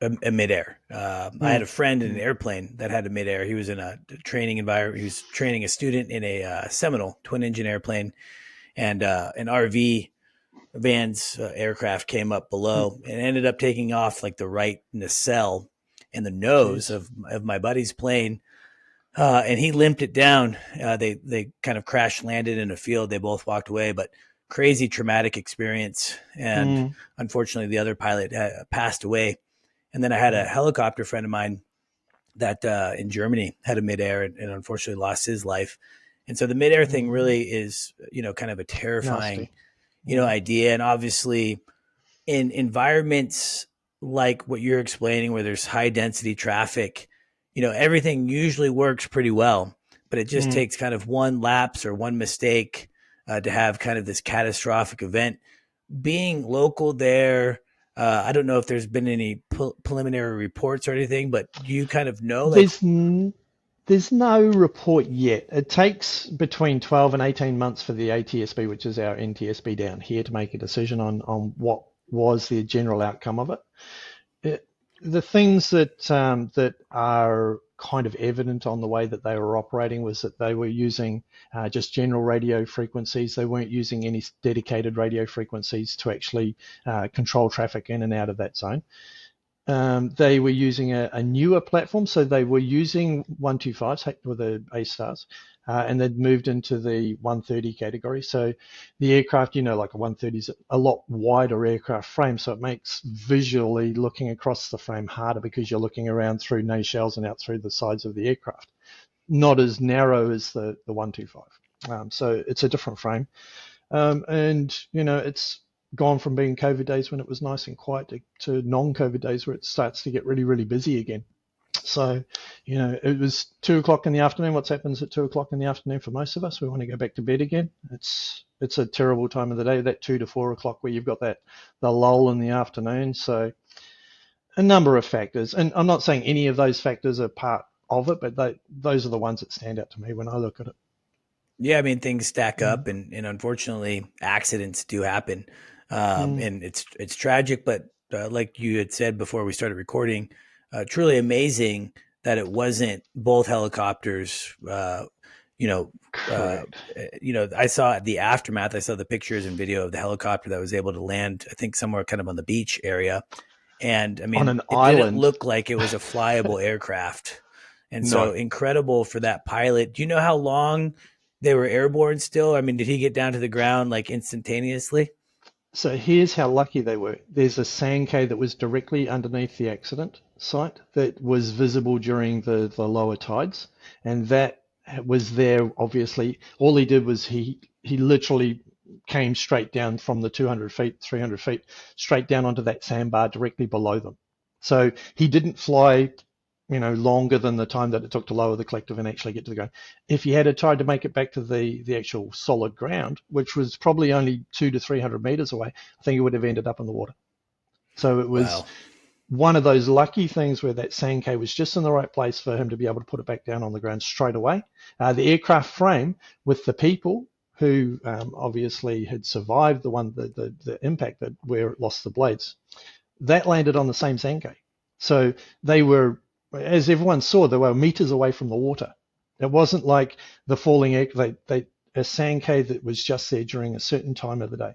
a midair. I had mm, a friend in an mm, airplane that had a midair. He was in a training environment. He was training a student in a Seminole twin engine airplane, and an RV Van's aircraft came up mm. below and ended up taking off like the right nacelle in the nose Jeez. of my buddy's plane, and he limped it down. They kind of crash landed in a field. They both walked away, but crazy traumatic experience. And Mm, unfortunately, the other pilot passed away. And then I had a mm, helicopter friend of mine that in Germany had a midair and unfortunately lost his life. And so the midair thing mm. really is, kind of a terrifying, Nasty. Mm, idea. And obviously, in environments like what you're explaining, where there's high density traffic, everything usually works pretty well, but it just mm. takes kind of one lapse or one mistake to have kind of this catastrophic event. Being local there, I don't know if there's been any preliminary reports or anything, but do you kind of know, like, There's n- there's no report yet. It takes between 12 and 18 months for the ATSB, which is our NTSB down here, to make a decision on what was the general outcome of it. It the things that are kind of evident on the way that they were operating was that they were using just general radio frequencies. They weren't using any dedicated radio frequencies to actually control traffic in and out of that zone. They were using a newer platform, so they were using 125s with the A stars, and they'd moved into the 130 category. So the aircraft, like a 130 is a lot wider aircraft frame, so it makes visually looking across the frame harder because you're looking around through nose shells and out through the sides of the aircraft. Not as narrow as the 125. So it's a different frame. And it's gone from being COVID days when it was nice and quiet to non-COVID days where it starts to get really, really busy again. So, it was 2 o'clock in the afternoon. What happens at 2 o'clock in the afternoon for most of us? We want to go back to bed again. It's a terrible time of the day, that 2 to 4 o'clock where you've got the lull in the afternoon. So, a number of factors, and I'm not saying any of those factors are part of it, but those are the ones that stand out to me when I look at it. yeah, I mean, things stack Mm, up, and unfortunately, accidents do happen, mm, and it's tragic. But like you had said before we started recording, truly amazing that it wasn't both helicopters. You know, uh, correct. I saw the aftermath. I saw the pictures and video of the helicopter that was able to land. I think somewhere kind of on the beach area, and I On mean, an it didn't island. look like it was a flyable aircraft. And so No. incredible for that pilot. Do you know how long they were airborne still? I mean, did he get down to the ground like instantaneously? So here's how lucky they were. There's a sand cave that was directly underneath the accident site that was visible during the lower tides. And that was there, obviously. All he did was he literally came straight down from the 200 feet, 300 feet, straight down onto that sandbar directly below them. So he didn't fly, longer than the time that it took to lower the collective and actually get to the ground. If he had tried to make it back to the actual solid ground, which was probably only 200 to 300 meters away, I think he would have ended up in the water. So it was Wow. one of those lucky things where that sand K was just in the right place for him to be able to put it back down on the ground straight away. The aircraft frame with the people who obviously had survived the impact that where it lost the blades, that landed on the same sand K. So they were, as everyone saw, they were meters away from the water. It wasn't like the falling egg, a sand cave that was just there during a certain time of the day.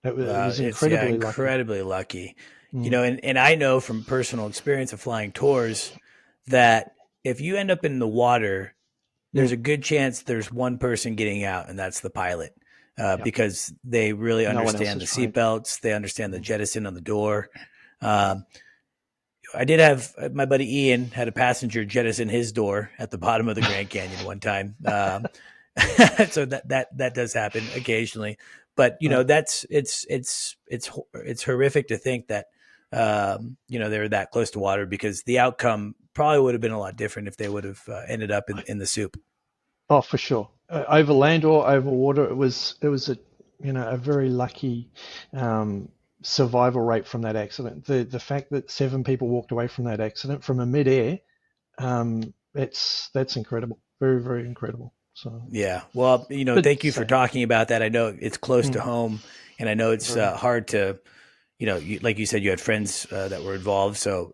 It Wow. was It's, yeah, incredibly lucky. incredibly lucky. Mm, And I know from personal experience of flying tours that if you end up in the water, there's mm, a good chance there's one person getting out, and that's the pilot, yeah, because they really no one else understand is the trained. seatbelts, they understand the Mm, jettison on the door. yeah. Um, I did have my buddy Ian had a passenger jettison his door at the bottom of the Grand Canyon one time. So that does happen occasionally, but that's it's horrific to think that they were that close to water, because the outcome probably would have been a lot different if they would have ended up in the soup. Oh, for sure. Over land or over water, it was a very lucky um, survival rate from that accident. The fact that 7 people walked away from that accident from a mid-air, that's incredible. Very, very incredible. So, Yeah. Well, but thank you for sad. talking about that. I know it's close to Mm, home, and I know it's very. hard to, like you said, you had friends that were involved. So,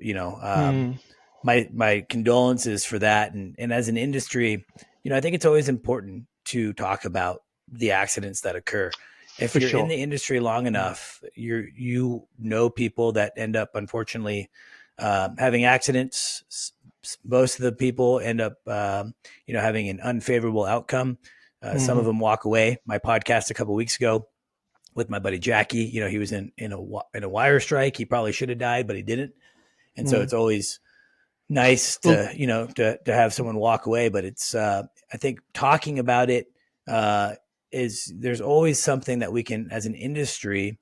Mm, my condolences for that. And as an industry, I think it's always important to talk about the accidents that occur. If for you're in sure. the industry long Mm, enough, you know people that end up unfortunately having accidents. Most of the people end up, having an unfavorable outcome. Some of hmm them walk away. My podcast a couple weeks ago with my buddy Jackie, he was in a wire strike. He probably should have died, but he didn't. And so mm. it's always nice Well, to have someone walk away, but it's I think talking about it uh, is there's always something that we can as an industry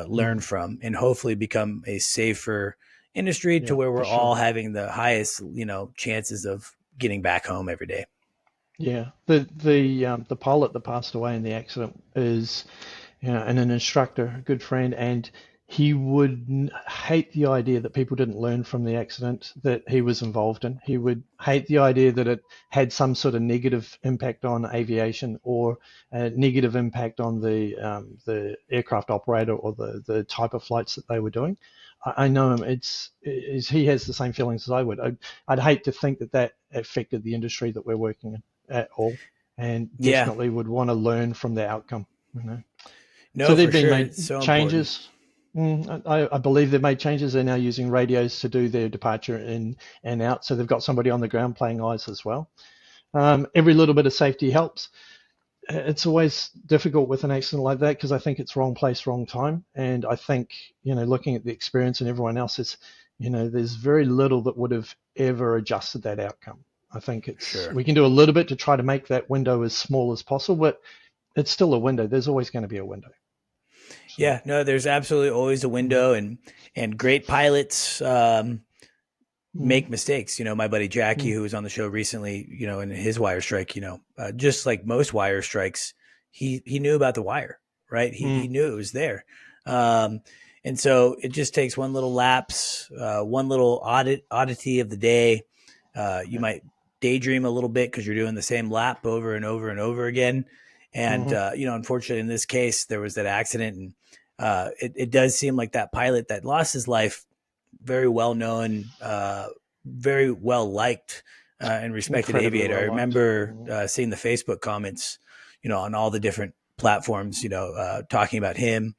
learn mm, from and hopefully become a safer industry to yeah, where for we're all sure. having the highest chances of getting back home every day. Yeah. The pilot that passed away in the accident is, and an instructor, a good friend, and he would hate the idea that people didn't learn from the accident that he was involved in. He would hate the idea that it had some sort of negative impact on aviation or a negative impact on the aircraft operator or the type of flights that they were doing. I know him. He has the same feelings as I would. I'd hate to think that that affected the industry that we're working in at all, and Yeah, definitely would want to learn from the outcome. You know. So no, they've for been sure. made It's so important. changes. I believe they've made changes. They're now using radios to do their departure in and out. So they've got somebody on the ground playing eyes as well. Every little bit of safety helps. It's always difficult with an accident like that because I think it's wrong place, wrong time. And I think, looking at the experience and everyone else, there's very little that would have ever adjusted that outcome. I think Sure. we can do a little bit to try to make that window as small as possible, but it's still a window. There's always going to be a window. So. Yeah, no, there's absolutely always a Mm, window, and great pilots mm, make mistakes. My buddy Jackie, mm, who was on the show recently, in his wire strike, just like most wire strikes, he knew about the wire, right? He mm, knew it was there. Um, and so it just takes one little lapse, one little oddity of the day. You yeah. might daydream a little bit because you're doing the same lap over and over and over again. And, Hmm. unfortunately, in this case, there was that accident. And it does seem like that pilot that lost his life, very well known, very well liked, and respected Incredibly aviator. I well liked. remember Mm, seeing the Facebook comments, on all the different platforms, talking about him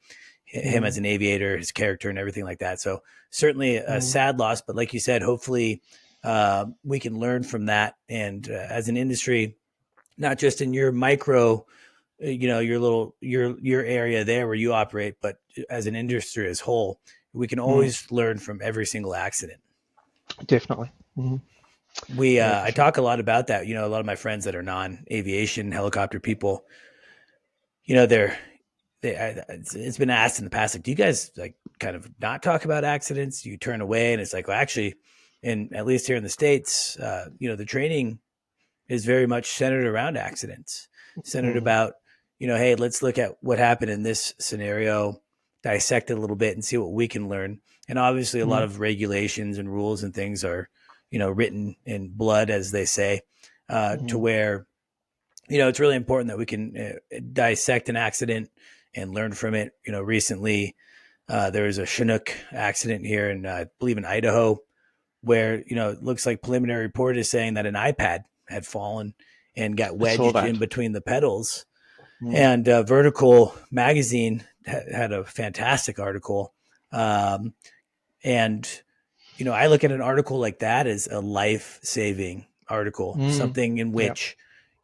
mm, as an aviator, his character, and everything like that. So certainly a mm, sad loss, but like you said, hopefully we can learn from that. And as an industry, not just in your micro, your little your area there where you operate, but as an industry as whole, we can mm, always learn from every single accident. definitely. We Yeah, for I sure. talk a lot about that. A lot of my friends that are non-aviation helicopter people, they're it's been asked in the past, like, do you guys like kind of not talk about accidents? Do you turn away? And it's like, well, actually, in at least here in the States, the training is very much centered around accidents, centered Mm, about, hey, let's look at what happened in this scenario, dissect it a little bit and see what we can learn. And obviously, a lot mm, of regulations and rules and things are, written in blood, as they say, to mm. where, it's really important that we can dissect an accident and learn from it. Recently, there was a Chinook accident here in, I believe, in Idaho, where it looks like preliminary report is saying that an iPad had fallen and got I saw wedged in that. between the pedals. Mm, And Vertical Magazine had a fantastic article. Um, and I look at an article like that as a life saving article, mm, something in yeah, which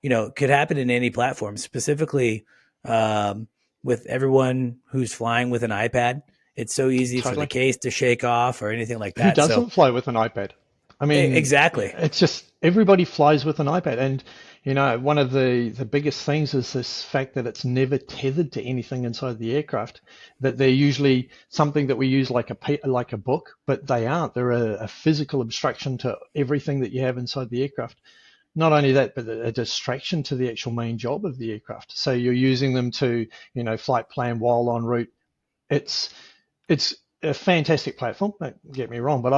could happen in any platform. Specifically, um, with everyone who's flying with an iPad, it's so easy for the totally. case to shake off or anything like Who that. So doesn't fly with an iPad? I mean, exactly. it's just everybody flies with an iPad, and one of the biggest things is this fact that it's never tethered to anything inside the aircraft. That they're usually something that we use like a book, but they aren't. They're a physical obstruction to everything that you have inside the aircraft. Not only that, but a distraction to the actual main job of the aircraft. So you're using them to, flight plan while en route. It's It's a fantastic platform. Don't get me wrong, but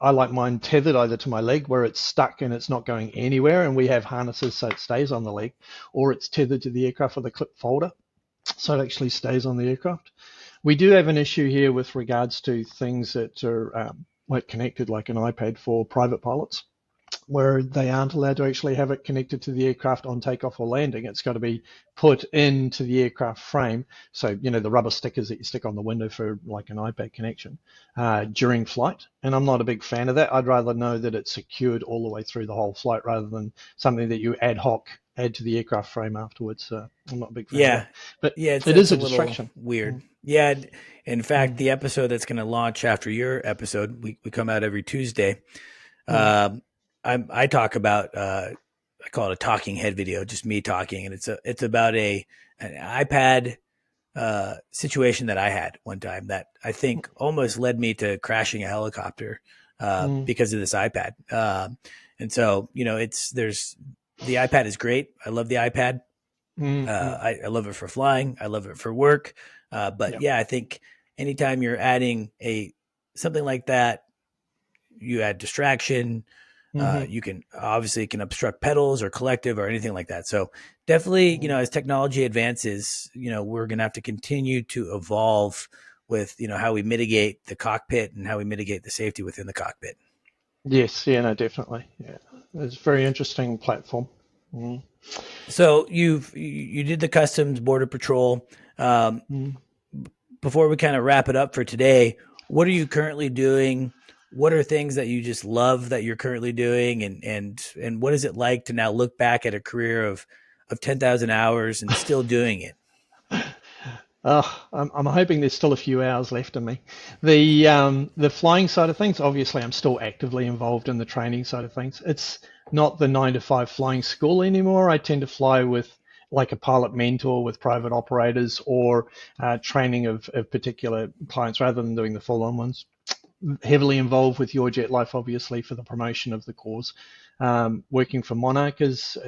I like mine tethered either to my leg where it's stuck and it's not going anywhere, and we have harnesses so it stays on the leg, or it's tethered to the aircraft with a clip folder so it actually stays on the aircraft. We do have an issue here with regards to things that are like connected, like an iPad for private pilots, where they aren't allowed to actually have it connected to the aircraft on takeoff or landing. It's got to be put into the aircraft frame. So, the rubber stickers that you stick on the window for like an iPad connection during flight. And I'm not a big fan of that. I'd rather know that it's secured all the way through the whole flight rather than something that you ad hoc add to the aircraft frame afterwards. I'm not a big fan of Yeah. that. But Yeah, it it's is a a little distraction. weird. Mm, Yeah, in fact, mm, the episode that's going to launch after your episode, we come out every Tuesday. mm, Um, I talk about I call it a talking head video, just me talking, and it's about an iPad situation that I had one time that I think almost led me to crashing a helicopter mm, because of this iPad. And so it's there's the iPad is great. I love the iPad. mm. I love it for flying. I love it for work. But Yeah. yeah, I think anytime you're adding a something like that, you add distraction. Hmm. You can obviously it can obstruct pedals or collective or anything like that. So definitely, as technology advances, we're going to have to continue to evolve with how we mitigate the cockpit and how we mitigate the safety within the cockpit. Yes, yeah, no, definitely. Yeah, it's a very interesting platform. Mm. So you did the customs border patrol. Um, Mm. Before we kind of wrap it up for today, what are you currently doing? What are things that you just love that you're currently doing, and what is it like to now look back at a career of 10,000 hours and still doing it? I'm hoping there's still a few hours left in me. The flying side of things, obviously, I'm still actively involved in the training side of things. It's not the 9 to 5 flying school anymore. I tend to fly with like a pilot mentor with private operators or training of particular clients rather than doing the full-on ones. Heavily involved with YourJetLife, obviously, for the promotion of the cause. Working for Monarch is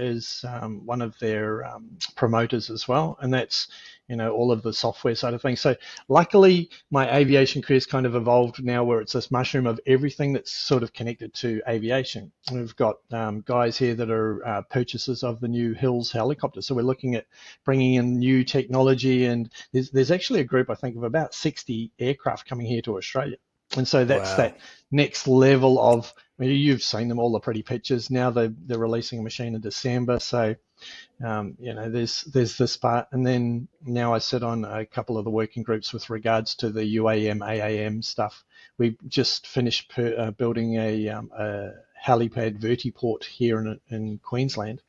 one of their promoters as well, and that's all of the software side of things. So luckily, my aviation career has kind of evolved now, where it's this mushroom of everything that's sort of connected to aviation. We've got guys here that are purchasers of the new Hills helicopter, so we're looking at bringing in new technology, and there's actually a group I think of about 60 aircraft coming here to Australia. And so that's Wow. that next level of, I mean, you've seen them all, the pretty pictures. Now they're releasing a machine in December. So, there's this part. And then now I sit on a couple of the working groups with regards to the UAM, AAM stuff. We just finished building a helipad vertiport here in Queensland.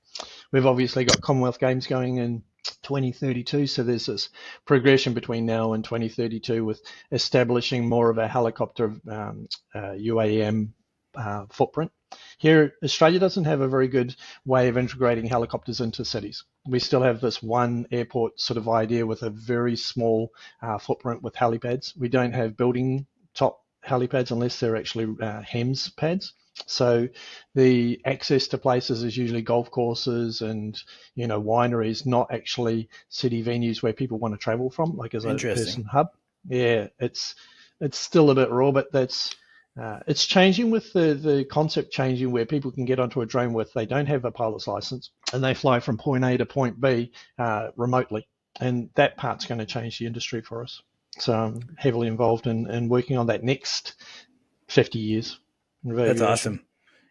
We've obviously got Commonwealth Games going in 2032, so there's this progression between now and 2032 with establishing more of a helicopter UAM footprint. Here, Australia doesn't have a very good way of integrating helicopters into cities. We still have this one airport sort of idea with a very small footprint with helipads. We don't have building top helipads unless they're actually HEMS pads. So the access to places is usually golf courses and wineries, not actually city venues where people want to travel from, like as a Interesting. person hub. Yeah, it's still a bit raw, but that's it's changing with the concept changing where people can get onto a drone with they don't have a pilot's license and they fly from point A to point B remotely, and that part's going to change the industry for us. So I'm heavily involved in working on that next 50 years of That's aviation. awesome.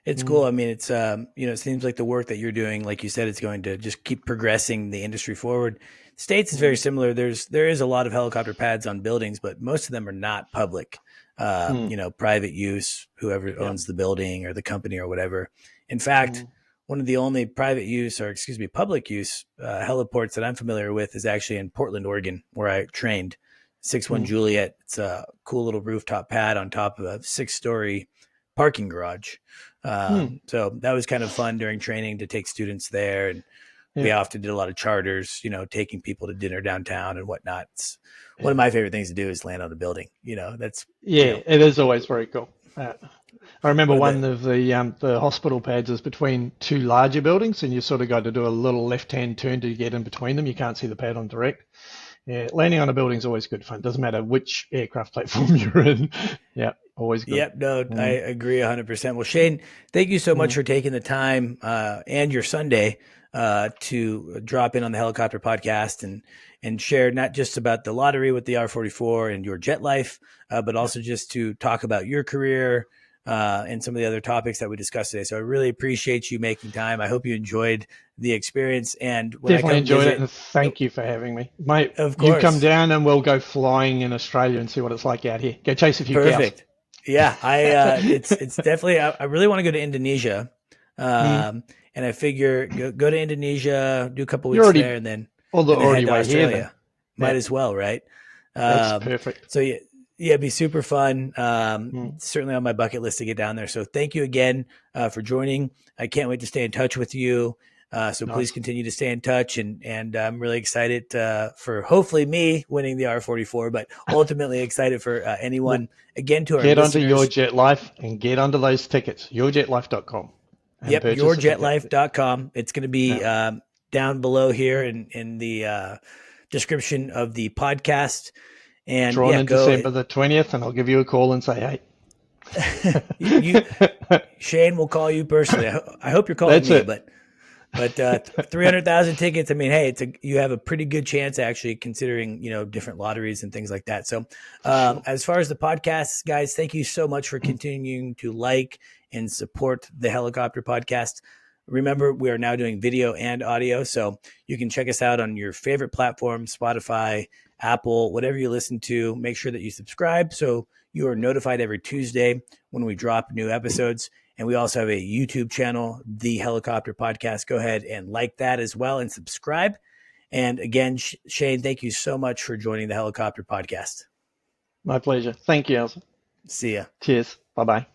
It's cool. Mm, I mean, it's it seems like the work that you're doing, like you said, it's going to just keep progressing the industry forward. States is very mm, similar. There is a lot of helicopter pads on buildings, but most of them are not public. mm, Private use, whoever yeah. owns the building or the company or whatever. In fact, Mm, one of the only private use or excuse me, public use heliports that I'm familiar with is actually in Portland, Oregon, where I trained. 61 mm, Juliet. It's a cool little rooftop pad on top of a 6-story parking garage. mm, So that was kind of fun during training to take students there. And we yeah. often did a lot of charters, taking people to dinner downtown and whatnot. It's one of Yeah. my favorite things to do is land on a building. That's, Yeah, it is always very cool. I remember one of the, one of the hospital pads is between two larger buildings, and you sort of got to do a little left-hand turn to get in between them. You can't see the pad on direct. Yeah, landing on a building is always good fun. Doesn't matter which aircraft platform you're in. Yeah, always good. Yep, no, I Mm, agree 100%. Well, Shane, thank you so much mm. for taking the time and your Sunday to drop in on the Helicopter Podcast and share not just about the lottery with the R44 and your jet life, but Yeah, also just to talk about your career and some of the other topics that we discussed today. So I really appreciate you making time. I hope you enjoyed the experience. And when I definitely come enjoyed it, visit, and thank you for having me, mate. of You come course, down and we'll go flying in Australia and see what it's like out here. Go chase a few cows. perfect. Yeah, it's definitely I really want to go to Indonesia. Mm. And I figure go to Indonesia, do a couple You're weeks already there well, and then already head to way here then. Australia. Yeah, Might as well, right? that's Um, perfect. so yeah, it'd be super fun. Mm. Certainly on my bucket list to get down there. So thank you again for joining. I can't wait to stay in touch with you. So please Nice. continue to stay in touch, and I'm really excited for hopefully me winning the R44, but ultimately excited for Well, anyone. Again, to our get onto listeners, YourJetLife and get onto those tickets, yourjetlife.com, and yep, purchase a ticket. yourjetlife.com. It's going to Yeah. be down below here in the description of the podcast. And Drawn yeah, in go. December the 20th, and I'll give you a call and say, You hey. Shane will call you personally. I hope you're calling That's me, it. but 300,000 tickets. I mean, hey, you have a pretty good chance actually, considering different lotteries and things like that. So, For sure. as far as the podcast, guys, thank you so much for continuing to like and support the Helicopter Podcast. Remember, we are now doing video and audio, so you can check us out on your favorite platform, Spotify, Apple, whatever you listen to. Make sure that you subscribe so you are notified every Tuesday when we drop new episodes. And we also have a YouTube channel, The Helicopter Podcast. Go ahead and like that as well and subscribe. And again, Shane, thank you so much for joining the Helicopter Podcast. My pleasure. Thank you, Elsa. See ya. Cheers. Bye bye.